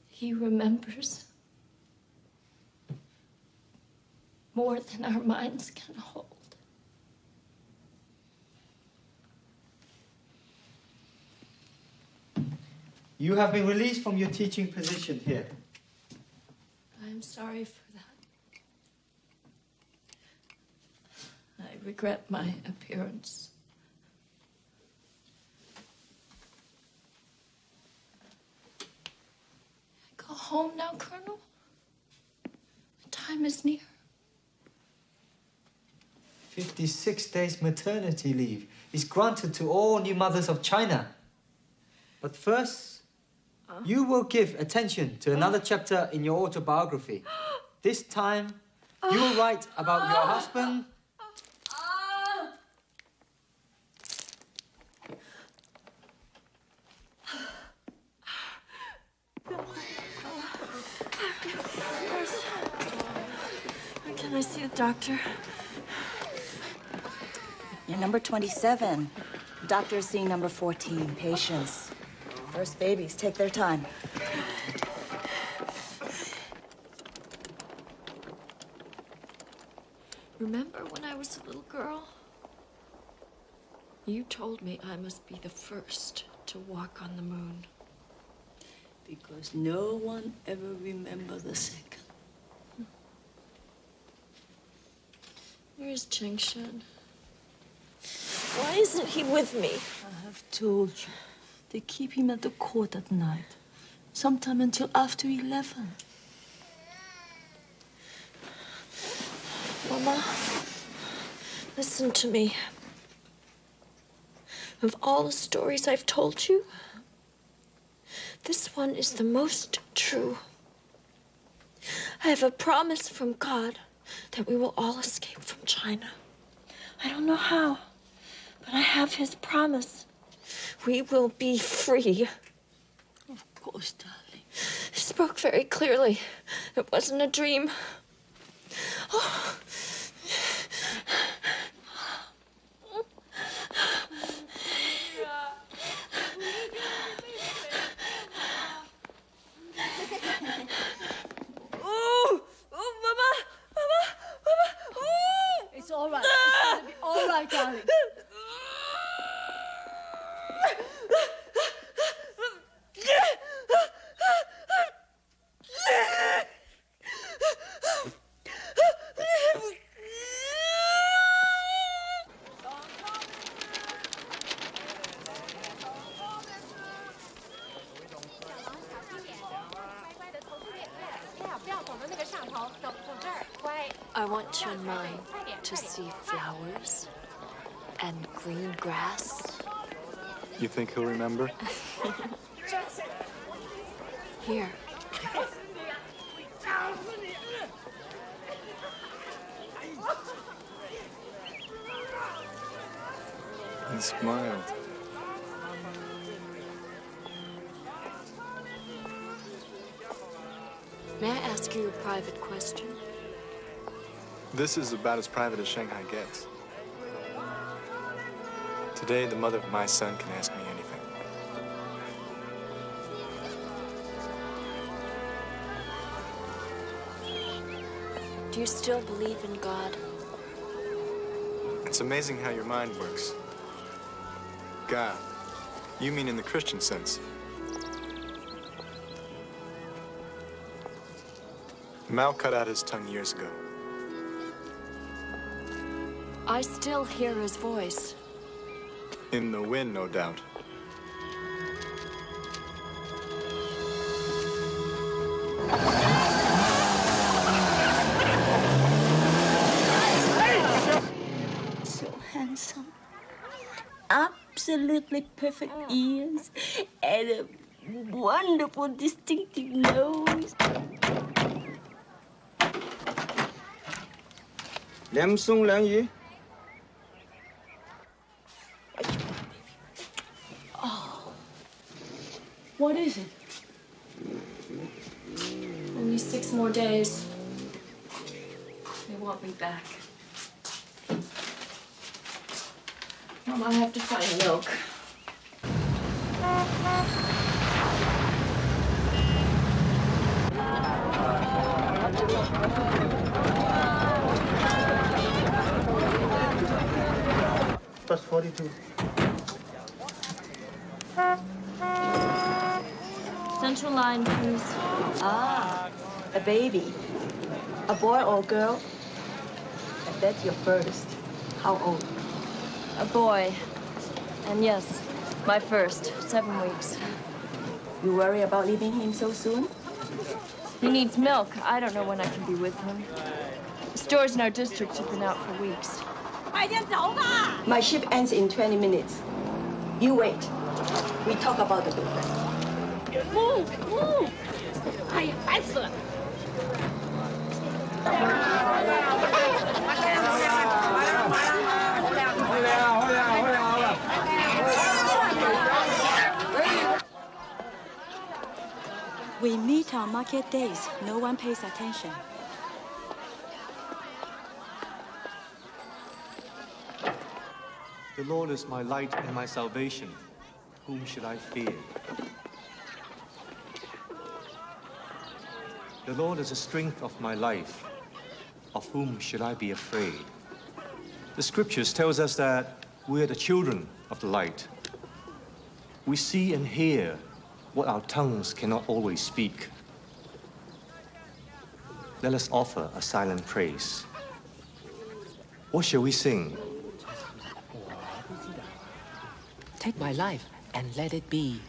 [SPEAKER 15] he remembers more than our minds can hold.
[SPEAKER 14] You have been released from your teaching position here.
[SPEAKER 15] I'm sorry for that. I regret my appearance. Go home now, Colonel. The time is near.
[SPEAKER 14] 56 days maternity leave is granted to all new mothers of China. But first, you will give attention to another chapter in your autobiography. This time, you will write about your husband.
[SPEAKER 15] Can I see the doctor?
[SPEAKER 7] You're number 27. Doctor is seeing number 14. Patience. First babies take their time.
[SPEAKER 15] Remember when I was a little girl? You told me I must be the first to walk on the moon.
[SPEAKER 6] Because no one ever remembers the second.
[SPEAKER 15] Where is Cheng Shen? Why isn't he with me?
[SPEAKER 6] I have told you. They keep him at the court at night. Sometime until after 11.
[SPEAKER 15] Mama, listen to me. Of all the stories I've told you, this one is the most true. I have a promise from God that we will all escape from China.
[SPEAKER 6] I don't know how, but I have his promise. We will be free.
[SPEAKER 22] Of course, darling.
[SPEAKER 15] He spoke very clearly. It wasn't a dream. Oh.
[SPEAKER 22] It's all right. It's gonna be all right, darling.
[SPEAKER 1] I want Chunmai to see flowers and green grass.
[SPEAKER 11] You think he'll remember?
[SPEAKER 1] Here.
[SPEAKER 11] He smiled.
[SPEAKER 1] May I ask you a private question?
[SPEAKER 11] This is about as private as Shanghai gets. Today, the mother of my son can ask me anything.
[SPEAKER 1] Do you still believe in God?
[SPEAKER 11] It's amazing how your mind works. God. You mean in the Christian sense. Mao cut out his tongue years ago.
[SPEAKER 1] I still hear his voice.
[SPEAKER 11] In the wind, no doubt.
[SPEAKER 6] So handsome. Absolutely perfect ears and a wonderful distinctive nose.
[SPEAKER 21] 两餸兩魚。
[SPEAKER 22] Oh. What is it?
[SPEAKER 15] Only 6 more days. They want me back. Mom, I have to find milk.
[SPEAKER 21] Plus 42.
[SPEAKER 15] Central line, please.
[SPEAKER 7] Ah, a baby. A boy or girl? And that's your first. How old?
[SPEAKER 15] A boy. And yes, my first. 7 weeks.
[SPEAKER 7] You worry about leaving him so soon?
[SPEAKER 15] He needs milk. I don't know when I can be with him. The stores in our district have been out for weeks.
[SPEAKER 6] My shift ends in 20 minutes. You wait. We talk about the business.
[SPEAKER 22] 哎呀，烦死了！
[SPEAKER 4] We meet on market days. No one pays attention.
[SPEAKER 9] The Lord is my light and my salvation. Whom should I fear? The Lord is the strength of my life. Of whom should I be afraid? The scriptures tells us that we are the children of the light. We see and hear what our tongues cannot always speak. Let us offer a silent praise. What shall we sing?
[SPEAKER 10] Take my life and let it be.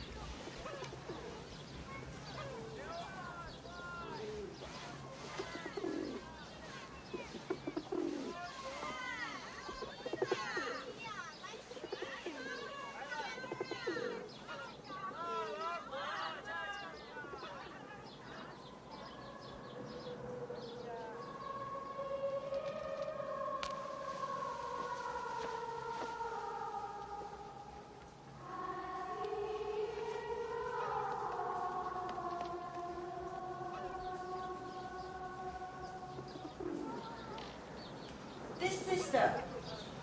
[SPEAKER 4] This sister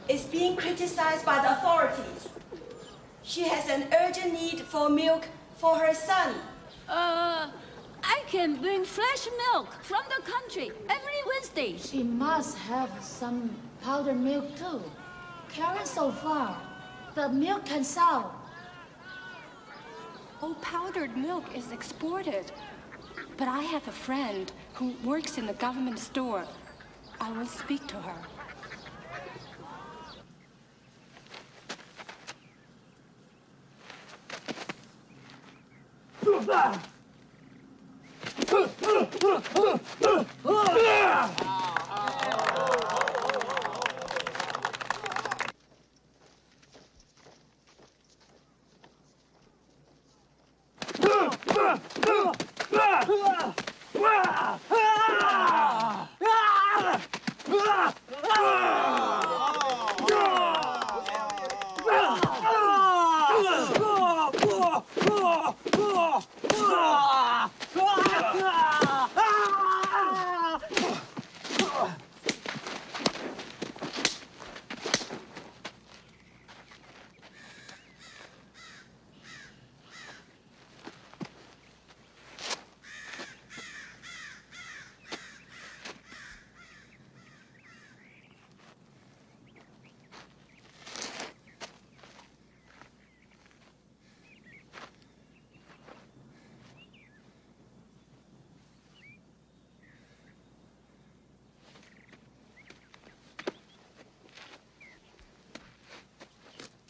[SPEAKER 4] is being criticized by the authorities. She has an urgent need for milk for her son.
[SPEAKER 17] I can bring fresh milk from the country every Wednesday.
[SPEAKER 22] She must have some powdered milk too. Carrying so far, the milk can sell.
[SPEAKER 20] Oh, powdered milk is exported. But I have a friend who works in the government store. I will speak to her.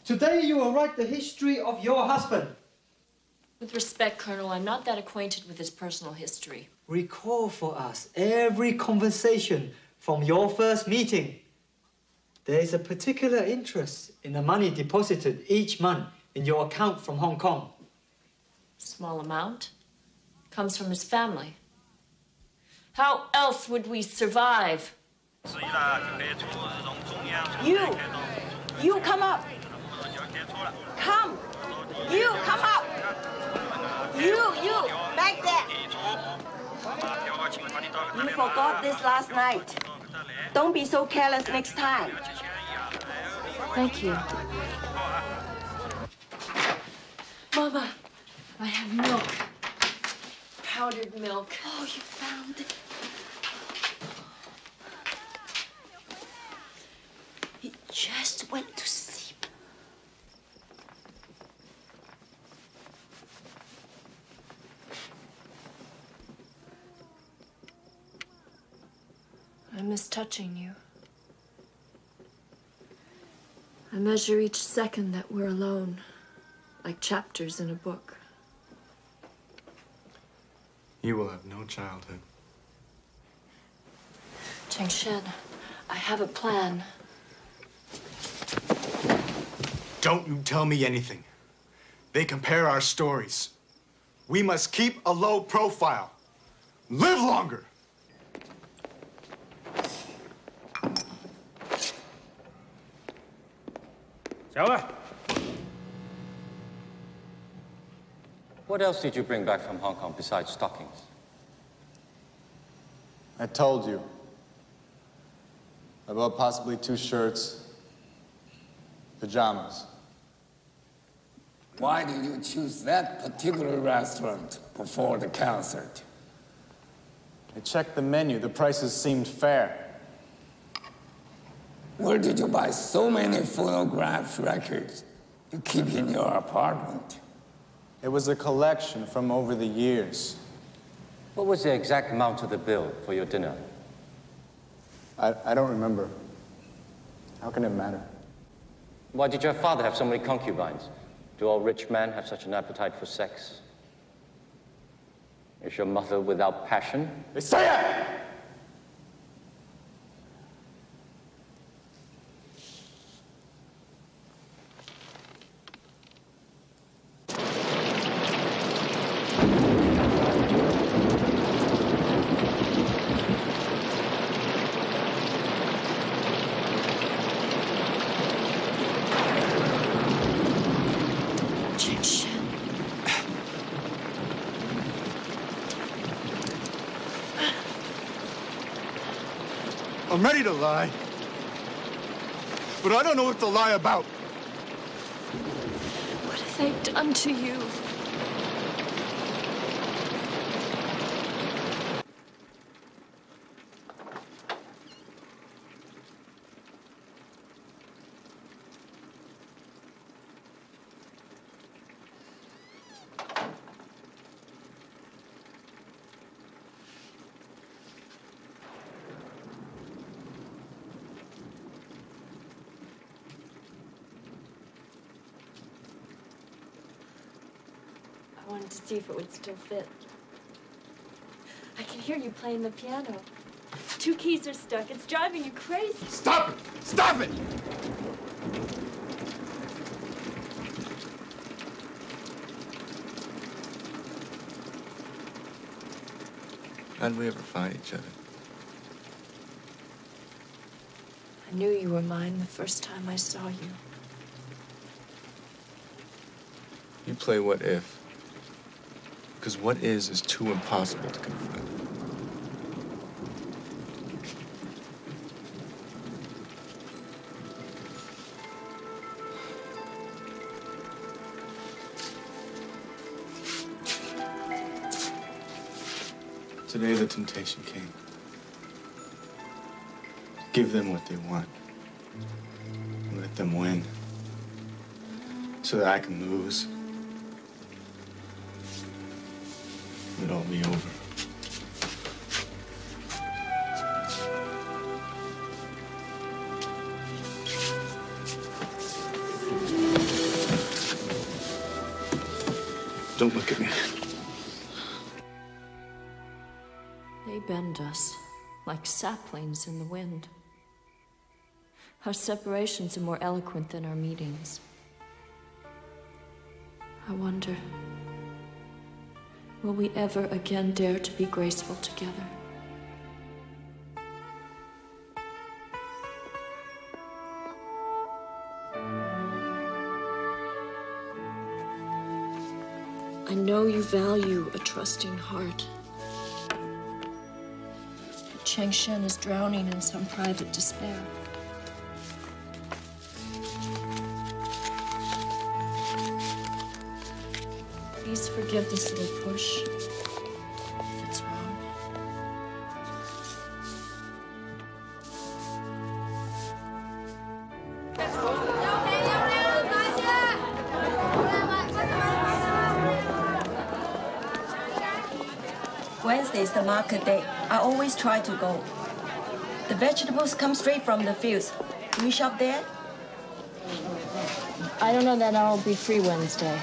[SPEAKER 14] Today you will write the history of your husband.
[SPEAKER 1] With respect, Colonel, I'm not that acquainted with his personal history.
[SPEAKER 14] Recall for us every conversation from your first meeting. There is a particular interest in the money deposited each month in your account from Hong Kong.
[SPEAKER 1] Small amount. Comes from his family. How else would we survive?
[SPEAKER 4] You come up. Come. You come up. You, back there. You forgot this last night. Don't be so careless next time.
[SPEAKER 1] Thank you. Mama, I have milk. Powdered milk.
[SPEAKER 22] Oh, you found it. He just went to sleep.
[SPEAKER 1] I miss touching you. I measure each second that we're alone, like chapters in a book.
[SPEAKER 11] You will have no childhood.
[SPEAKER 1] Cheng Shen, I have a plan.
[SPEAKER 11] Don't you tell me anything. They compare our stories. We must keep a low profile. Live longer.
[SPEAKER 8] What else did you bring back from Hong Kong besides stockings?
[SPEAKER 11] I told you about possibly 2 shirts, pajamas.
[SPEAKER 2] Why did you choose that particular restaurant before the concert?
[SPEAKER 11] I checked the menu. The prices seemed fair.
[SPEAKER 2] Where did you buy so many phonograph records you keep in your apartment?
[SPEAKER 11] It was a collection from over the years.
[SPEAKER 8] What was the exact amount of the bill for your dinner?
[SPEAKER 11] I don't remember. How can it matter?
[SPEAKER 8] Why did your father have so many concubines? Do all rich men have such an appetite for sex? Is your mother without passion?
[SPEAKER 11] Messiah! I'm ready to lie. but I don't know what to lie about.
[SPEAKER 15] What have they done to you? I wanted to see if it would still fit. I can hear you playing the piano. 2 keys are stuck. It's driving you crazy.
[SPEAKER 11] Stop it! Stop it! How'd we ever find each other?
[SPEAKER 1] I knew you were mine the first time I saw you.
[SPEAKER 11] You play what if. Because what is too impossible to confront. Today the temptation came. Give them what they want. Let them win. So that I can lose. It'll all be over. Don't look at me.
[SPEAKER 1] They bend us like saplings in the wind. Our separations are more eloquent than our meetings. I wonder, will we ever again dare to be graceful together? I know you value a trusting heart. But Cheng Shen is drowning in some private despair. Please forgive this little push. If it's wrong.
[SPEAKER 4] Wednesday is the market day. I always try to go. The vegetables come straight from the fields. Do you shop there?
[SPEAKER 1] I don't know that I'll be free Wednesday.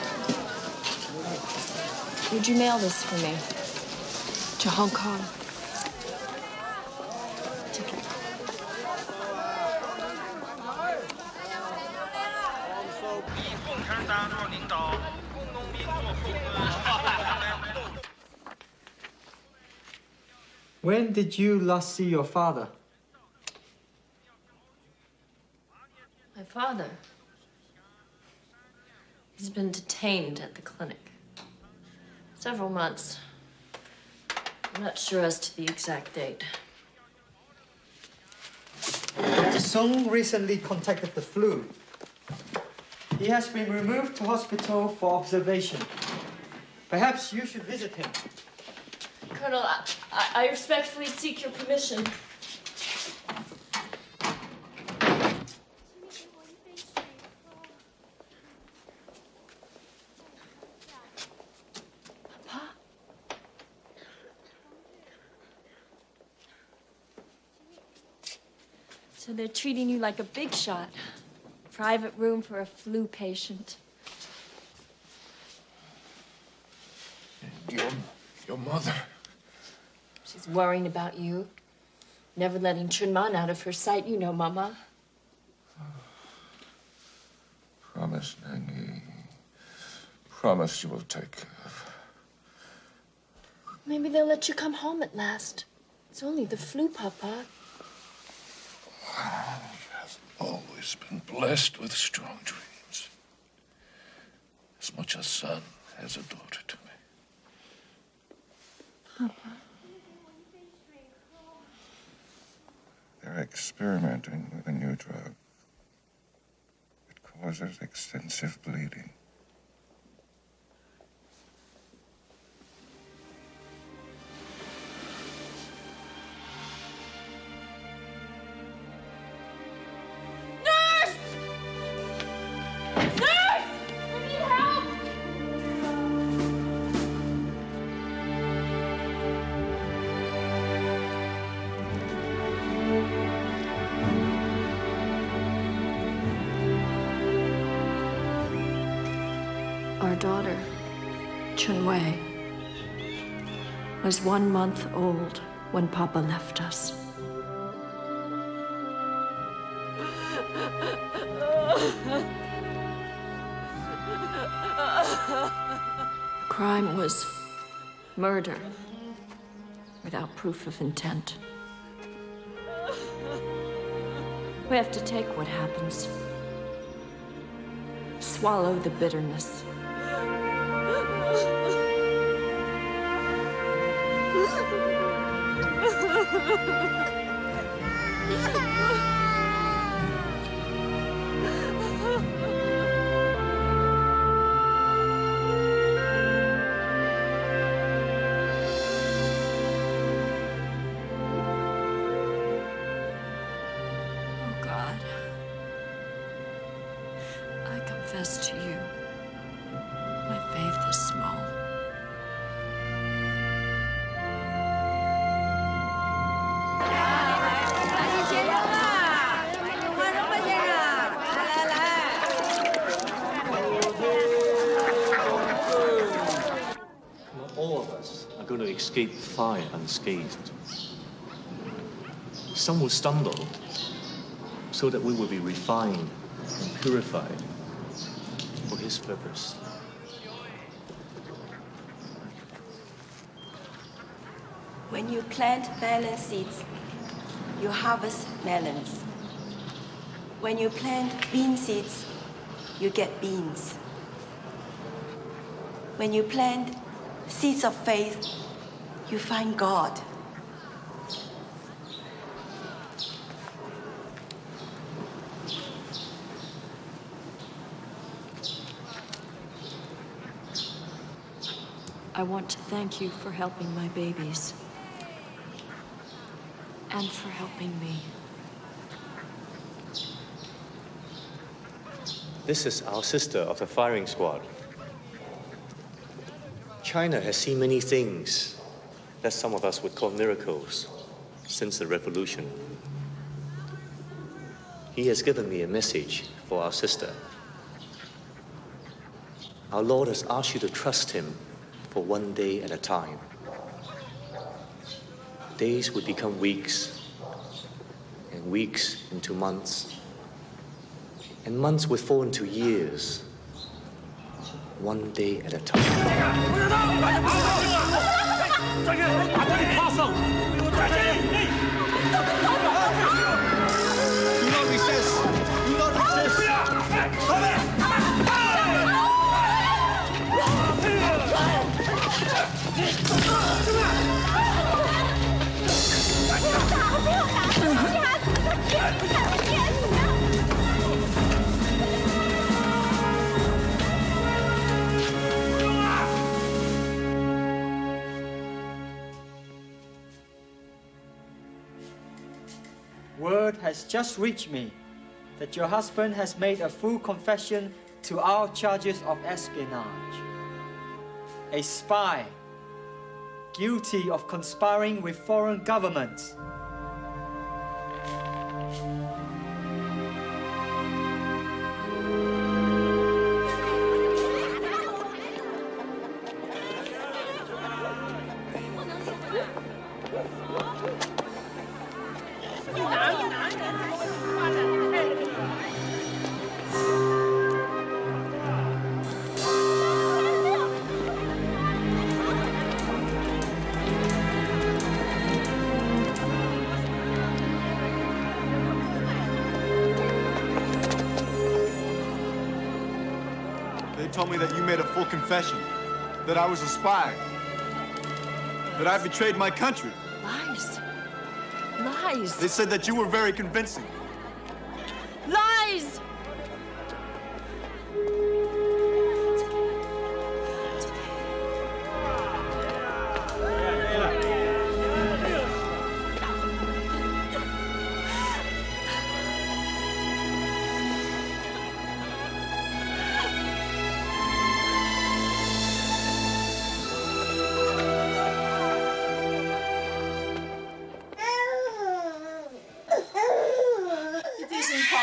[SPEAKER 1] Would you mail this for me? To Hong Kong. Ticket.
[SPEAKER 14] When did you last see your father?
[SPEAKER 1] My father. He's been detained at the clinic. Several months. I'm not sure as to the exact date.
[SPEAKER 14] Dr. Sung recently contracted the flu. He has been removed to hospital for observation. Perhaps you should visit him.
[SPEAKER 1] Colonel, I respectfully seek your permission. Papa? So they're treating you like a big shot. Private room for a flu patient.
[SPEAKER 2] Your mother.
[SPEAKER 1] She's worrying about you. Never letting Chunman out of her sight, you know, Mama.
[SPEAKER 2] Promise, Nangi. Promise you will take care of.
[SPEAKER 1] Maybe they'll let you come home at last. It's only the flu, Papa.
[SPEAKER 2] You have always been blessed with strong dreams. As much a son as a daughter to me.
[SPEAKER 1] Papa.
[SPEAKER 2] They're experimenting with a new drug. causes extensive bleeding.
[SPEAKER 17] Nurse! Nurse! I need help!
[SPEAKER 1] Our daughter, Chun-Wei, was 1 month old when Papa left us. The crime was murder without proof of intent. We have to take what happens, swallow the bitterness. Oh God, I confess to you, my faith is small.
[SPEAKER 9] Not all of us are going to escape fire unscathed. Some will stumble so that we will be refined and purified for His purpose.
[SPEAKER 4] When you plant melon seeds, you harvest melons. When you plant bean seeds, you get beans. When you plant seeds of faith, you find God.
[SPEAKER 1] I want to thank you for helping my babies and for helping me.
[SPEAKER 9] This is our sister of the firing squad. China has seen many things that some of us would call miracles since the revolution. He has given me a message for our sister. Our Lord has asked you to trust Him for 1 day at a time. Days would become weeks, and weeks into months, and months would fall into years, 1 day at a time.
[SPEAKER 21] Do not resist! Do not resist!
[SPEAKER 14] Word has just reached me that your husband has made a full confession to our charges of espionage. A spy, guilty of conspiring with foreign governments.
[SPEAKER 11] They told me that you made a full confession, that I was a spy, that I betrayed my country.
[SPEAKER 1] Lies. Lies.
[SPEAKER 11] They said that you were very convincing.
[SPEAKER 1] Lies!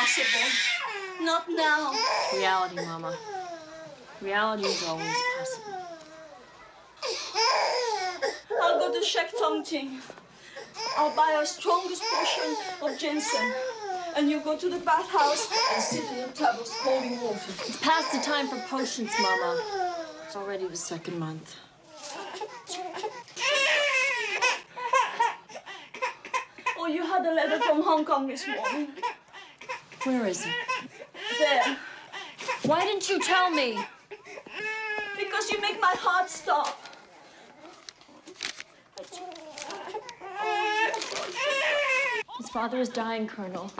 [SPEAKER 6] possible. Not now.
[SPEAKER 1] It's reality, Mama. Reality is always possible.
[SPEAKER 6] I'll go to Shek Tongting. I'll buy our strongest portion of ginseng. And you go to the bathhouse and sit in the tub of holding water.
[SPEAKER 1] It's past the time for potions, Mama. It's already the 2nd month.
[SPEAKER 6] Oh, you had a letter from Hong Kong this morning.
[SPEAKER 1] Where is it?
[SPEAKER 6] There.
[SPEAKER 1] Why didn't you tell me?
[SPEAKER 6] Because you make my heart stop.
[SPEAKER 1] His father is dying, Colonel.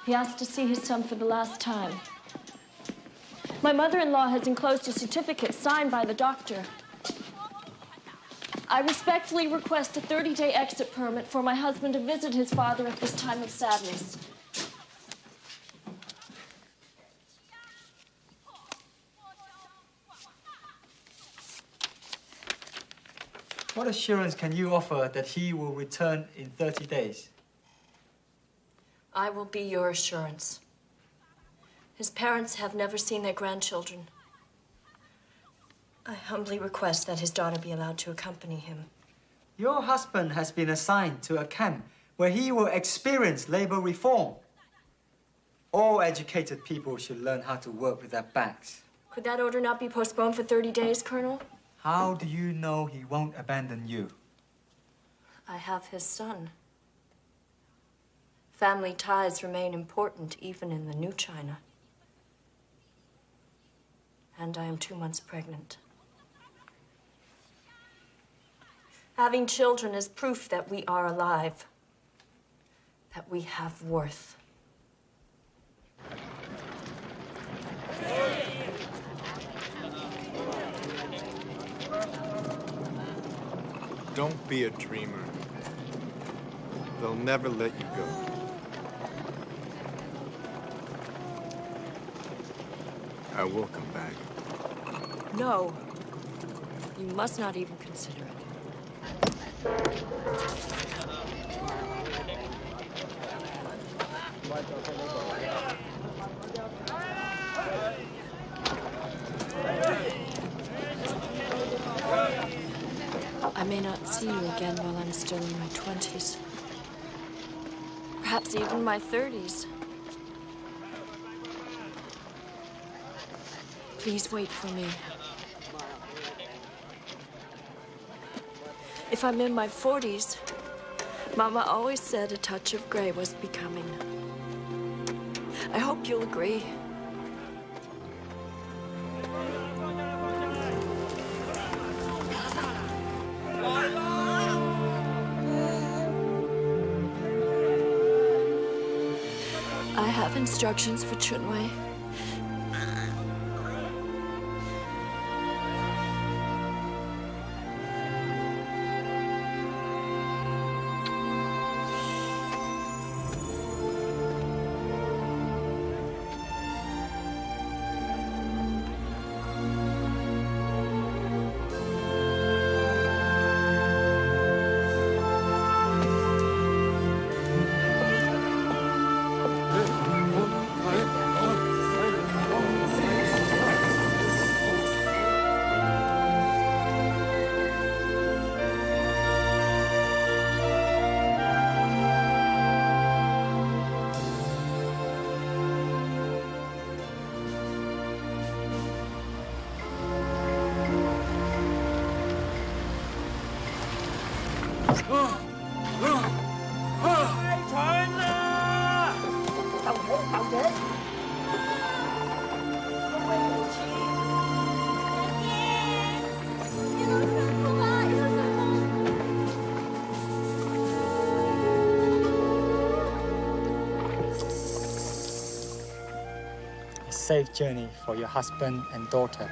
[SPEAKER 1] He asked to see his son for the last time. My mother-in-law has enclosed a certificate signed by the doctor. I respectfully request a 30-day exit permit for my husband to visit his father at this time of sadness.
[SPEAKER 14] What assurance can you offer that he will return in 30 days?
[SPEAKER 1] I will be your assurance. His parents have never seen their grandchildren. I humbly request that his daughter be allowed to accompany him.
[SPEAKER 14] Your husband has been assigned to a camp where he will experience labor reform. All educated people should learn how to work with their backs.
[SPEAKER 1] Could that order not be postponed for 30 days, Colonel?
[SPEAKER 14] How do you know he won't abandon you?
[SPEAKER 1] I have his son. Family ties remain important even in the new China. And I am 2 months pregnant. Having children is proof that we are alive, that we have worth.
[SPEAKER 11] Don't be a dreamer. They'll never let you go. I will come back.
[SPEAKER 1] No. You must not even consider it. I may not see you again while I'm still in my 20s. Perhaps even my 30s. Please wait for me. If I'm in my 40s, Mama always said a touch of gray was becoming. I hope you'll agree. I have instructions for Chunwei.
[SPEAKER 14] Safe journey for your husband and daughter.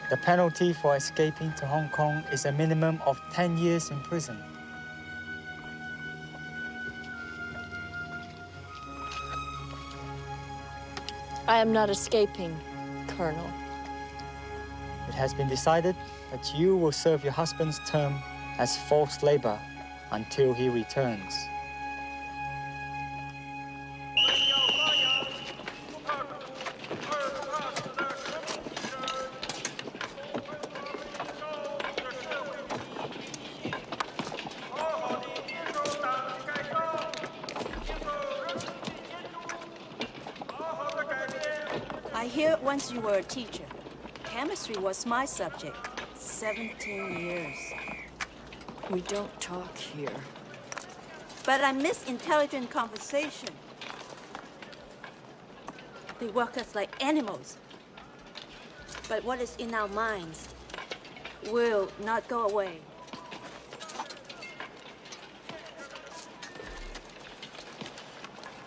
[SPEAKER 14] The penalty for escaping to Hong Kong is a minimum of 10 years in prison.
[SPEAKER 1] I am not escaping, Colonel.
[SPEAKER 14] It has been decided that you will serve your husband's term as forced labor until he returns.
[SPEAKER 3] I hear once you were a teacher. Chemistry was my subject. 17 years.
[SPEAKER 1] We don't talk here.
[SPEAKER 3] But I miss intelligent conversation. They work us like animals. But what is in our minds will not go away.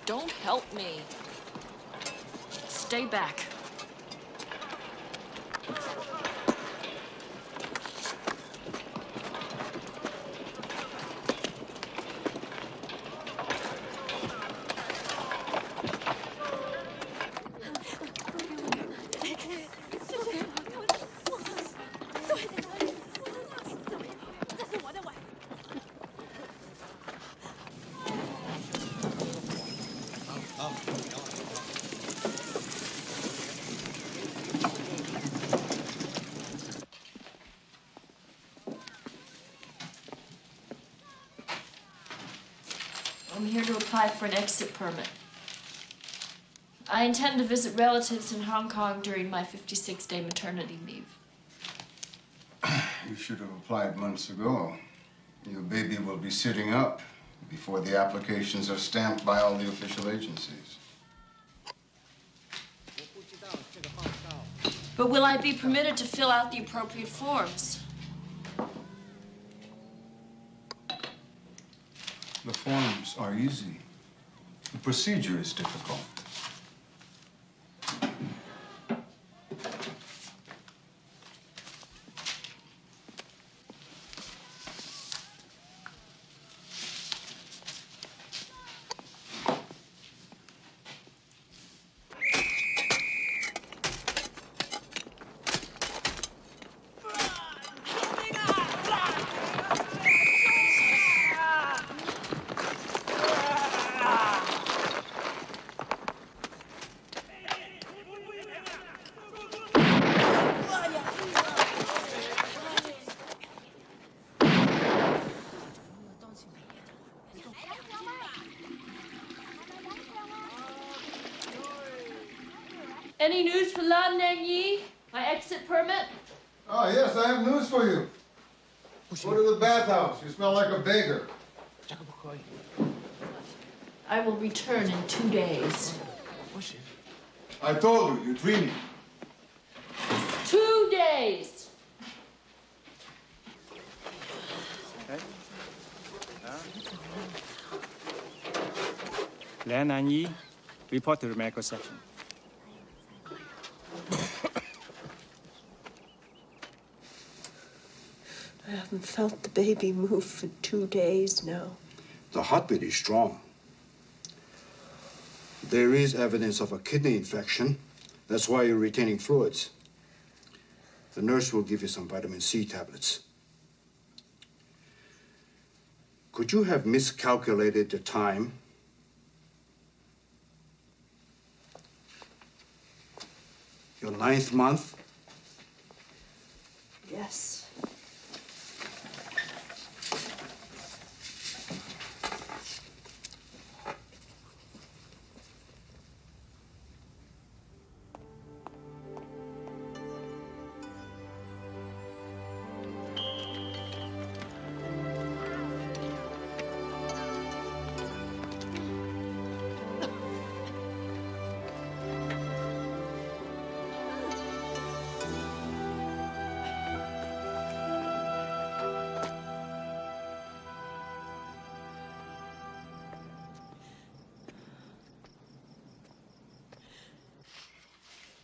[SPEAKER 1] Don't help me. Stay back.
[SPEAKER 15] I'm here to apply for an exit permit. I intend to visit relatives in Hong Kong during my 56-day maternity leave.
[SPEAKER 12] You should have applied months ago. Your baby will be sitting up before the applications are stamped by all the official agencies.
[SPEAKER 15] But will I be permitted to fill out the appropriate forms?
[SPEAKER 12] The forms are easy. The procedure is difficult.
[SPEAKER 15] Any news for Lan Neng Yi? My exit permit?
[SPEAKER 16] Oh, yes, I have news for you. Go to the bathhouse. You smell like a beggar.
[SPEAKER 15] I will return in 2 days.
[SPEAKER 16] I told you, you're dreaming.
[SPEAKER 15] 2 days!
[SPEAKER 23] Lan Nanyi, report to the medical section.
[SPEAKER 4] I haven't felt the baby move for 2 days now.
[SPEAKER 24] The heartbeat is strong. There is evidence of a kidney infection. That's why you're retaining fluids. The nurse will give you some vitamin C tablets. Could you have miscalculated the time? Your 9th month?
[SPEAKER 4] Yes.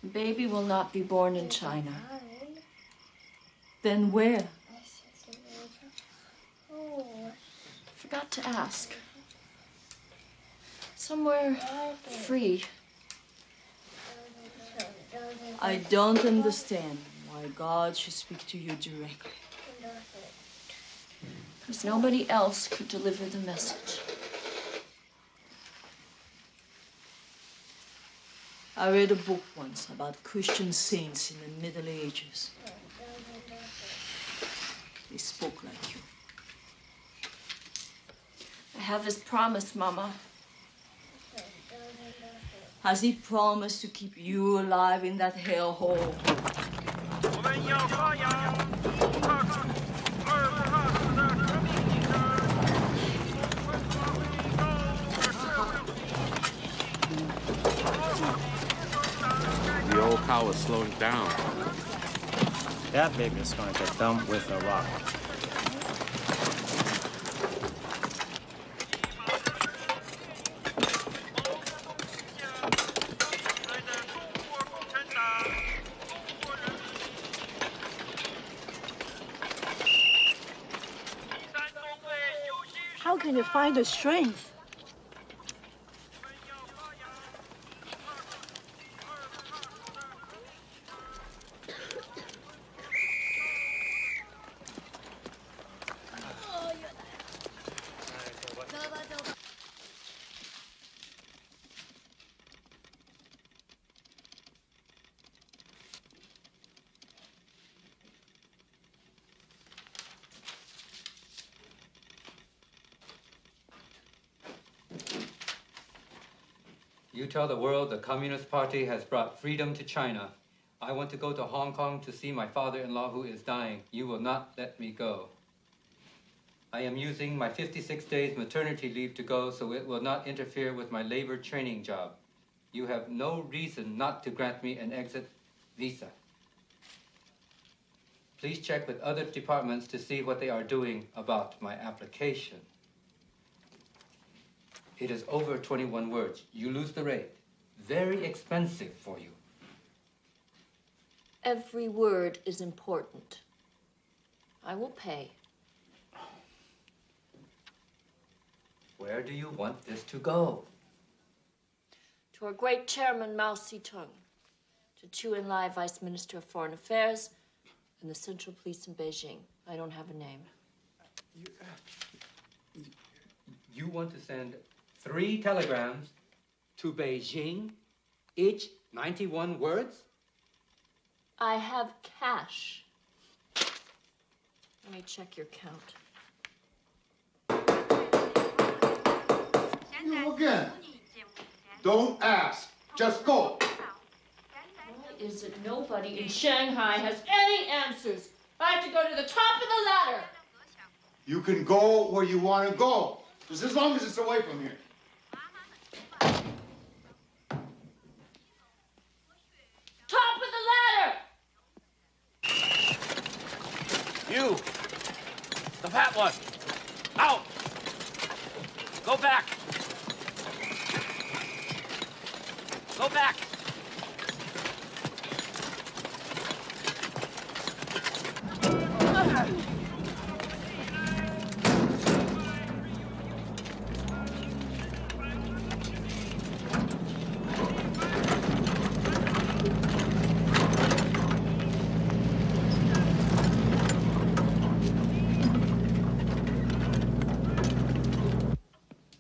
[SPEAKER 15] The baby will not be born in China.
[SPEAKER 6] Then where?
[SPEAKER 15] Forgot to ask. Somewhere free.
[SPEAKER 6] I don't understand why God should speak to you directly.
[SPEAKER 15] Because nobody else could deliver the message.
[SPEAKER 6] I read a book once about Christian saints in the Middle Ages. They spoke like you.
[SPEAKER 15] I have his promise, Mama.
[SPEAKER 6] Has he promised to keep you alive in that hellhole?
[SPEAKER 5] The old cow is slowing down.
[SPEAKER 23] That baby is going to dump with a rock.
[SPEAKER 6] How can you find the strength?
[SPEAKER 13] You tell the world the Communist Party has brought freedom to China. I want to go to Hong Kong to see my father-in-law who is dying. You will not let me go. I am using my 56 days maternity leave to go, so it will not interfere with my labor training job. You have no reason not to grant me an exit visa. Please check with other departments to see what they are doing about my application. It is over 21 words. You lose the rate. Very expensive for you.
[SPEAKER 15] Every word is important. I will pay.
[SPEAKER 13] Where do you want this to go?
[SPEAKER 15] To our great chairman, Mao Zedong, to Chu Enlai, Vice Minister of Foreign Affairs, and the Central Police in Beijing. I don't have a name.
[SPEAKER 13] You want to send 3 telegrams to Beijing, each 91 words?
[SPEAKER 15] I have cash. Let me check your count.
[SPEAKER 12] You again. Don't ask. Just go.
[SPEAKER 15] Why is it nobody in Shanghai has any answers? I have to go to the top of the ladder.
[SPEAKER 12] You can go where you want to go. Just as long as it's away from here.
[SPEAKER 15] Top of the ladder!
[SPEAKER 5] You! The fat one! Out! Go back! Go back!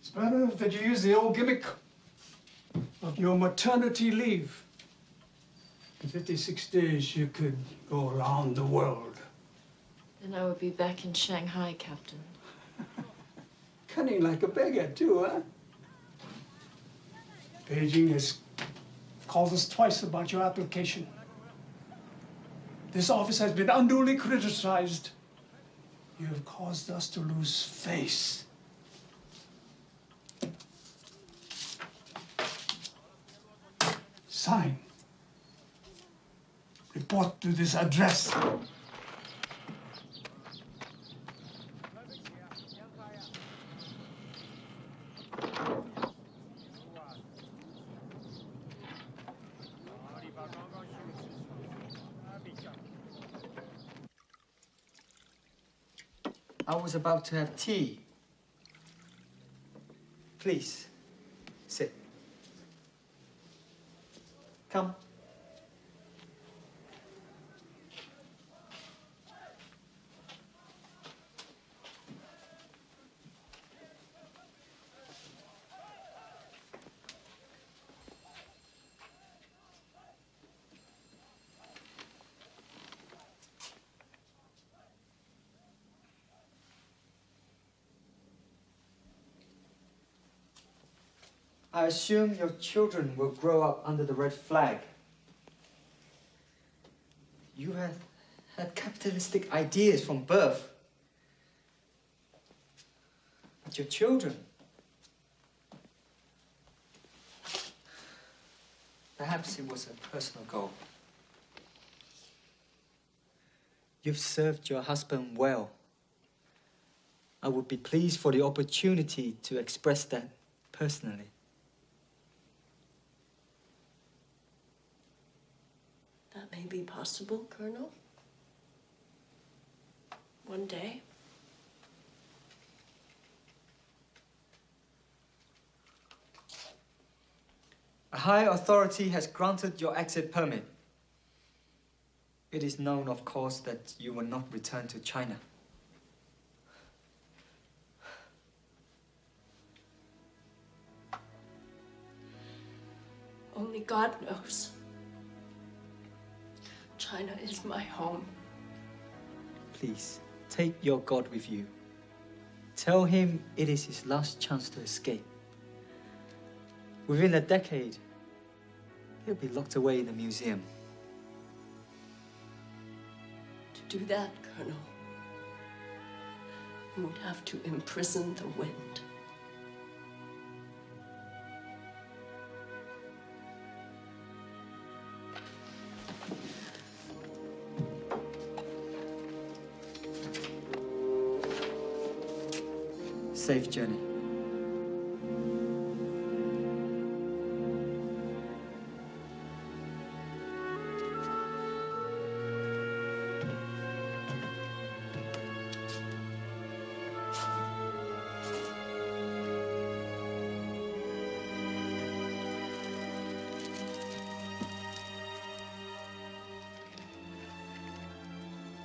[SPEAKER 18] It's better that you use the old gimmick of your maternity leave. In 56 days, you could go around the world.
[SPEAKER 15] Then I would be back in Shanghai, Captain.
[SPEAKER 18] Cunning like a beggar, too, huh? Beijing has called us twice about your application. This office has been unduly criticized. You have caused us to lose face. Sign. Report to this address.
[SPEAKER 14] I was about to have tea. Please, sit. Come. I assume your children will grow up under the red flag. You have had capitalistic ideas from birth. But your children, perhaps it was a personal goal. You've served your husband well. I would be pleased for the opportunity to express that personally.
[SPEAKER 1] That may be possible, Colonel. One day.
[SPEAKER 14] A high authority has granted your exit permit. It is known, of course, that you will not return to China.
[SPEAKER 1] Only God knows. China is my home.
[SPEAKER 14] Please, take your God with you. Tell him it is his last chance to escape. Within a decade, he'll be locked away in a museum.
[SPEAKER 1] To do that, Colonel, you would have to imprison the wind.
[SPEAKER 14] Safe journey.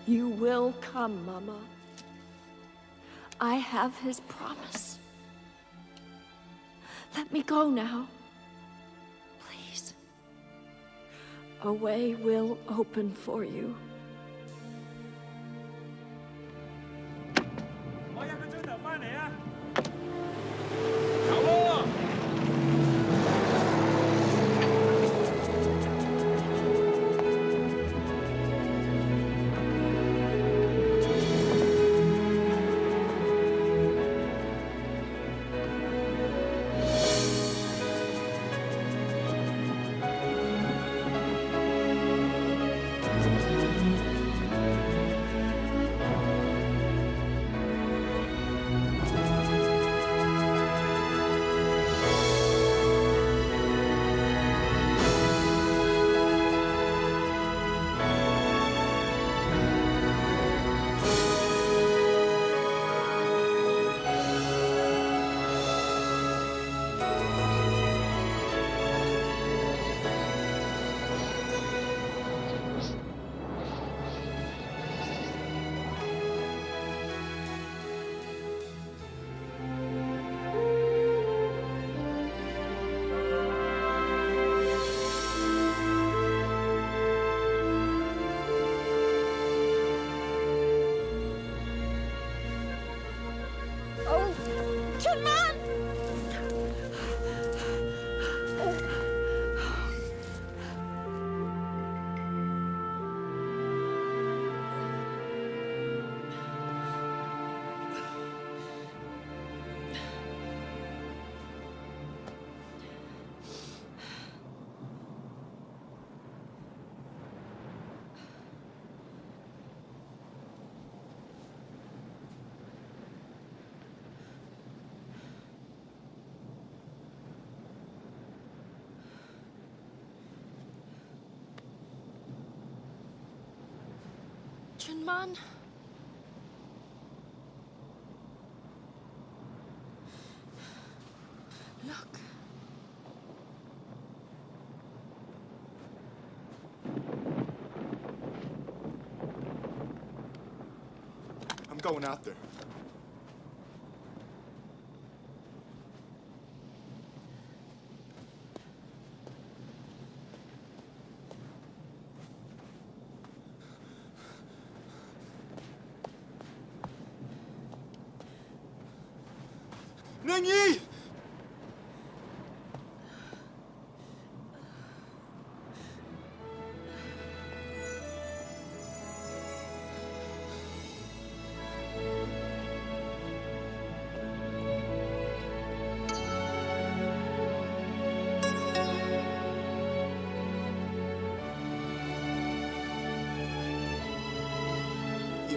[SPEAKER 1] You will come, Mama. I have his promise. Let me go now. Please. A way will open for you. Chunman. Look.
[SPEAKER 11] I'm going out there. Neng Yi!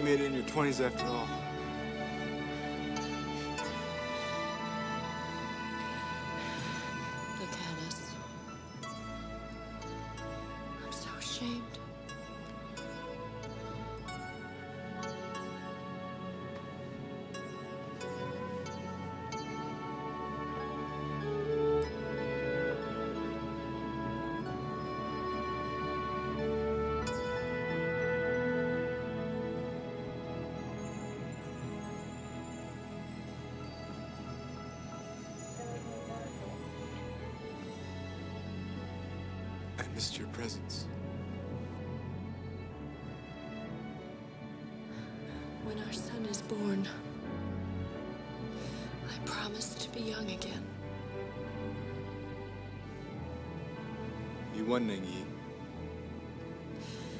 [SPEAKER 11] you made it in your 20s after all.
[SPEAKER 1] Look at us. I'm so ashamed.
[SPEAKER 11] I missed your presence.
[SPEAKER 1] When our son is born, I promise to be young again.
[SPEAKER 11] You won, Neng Yi.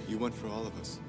[SPEAKER 11] You won for all of us.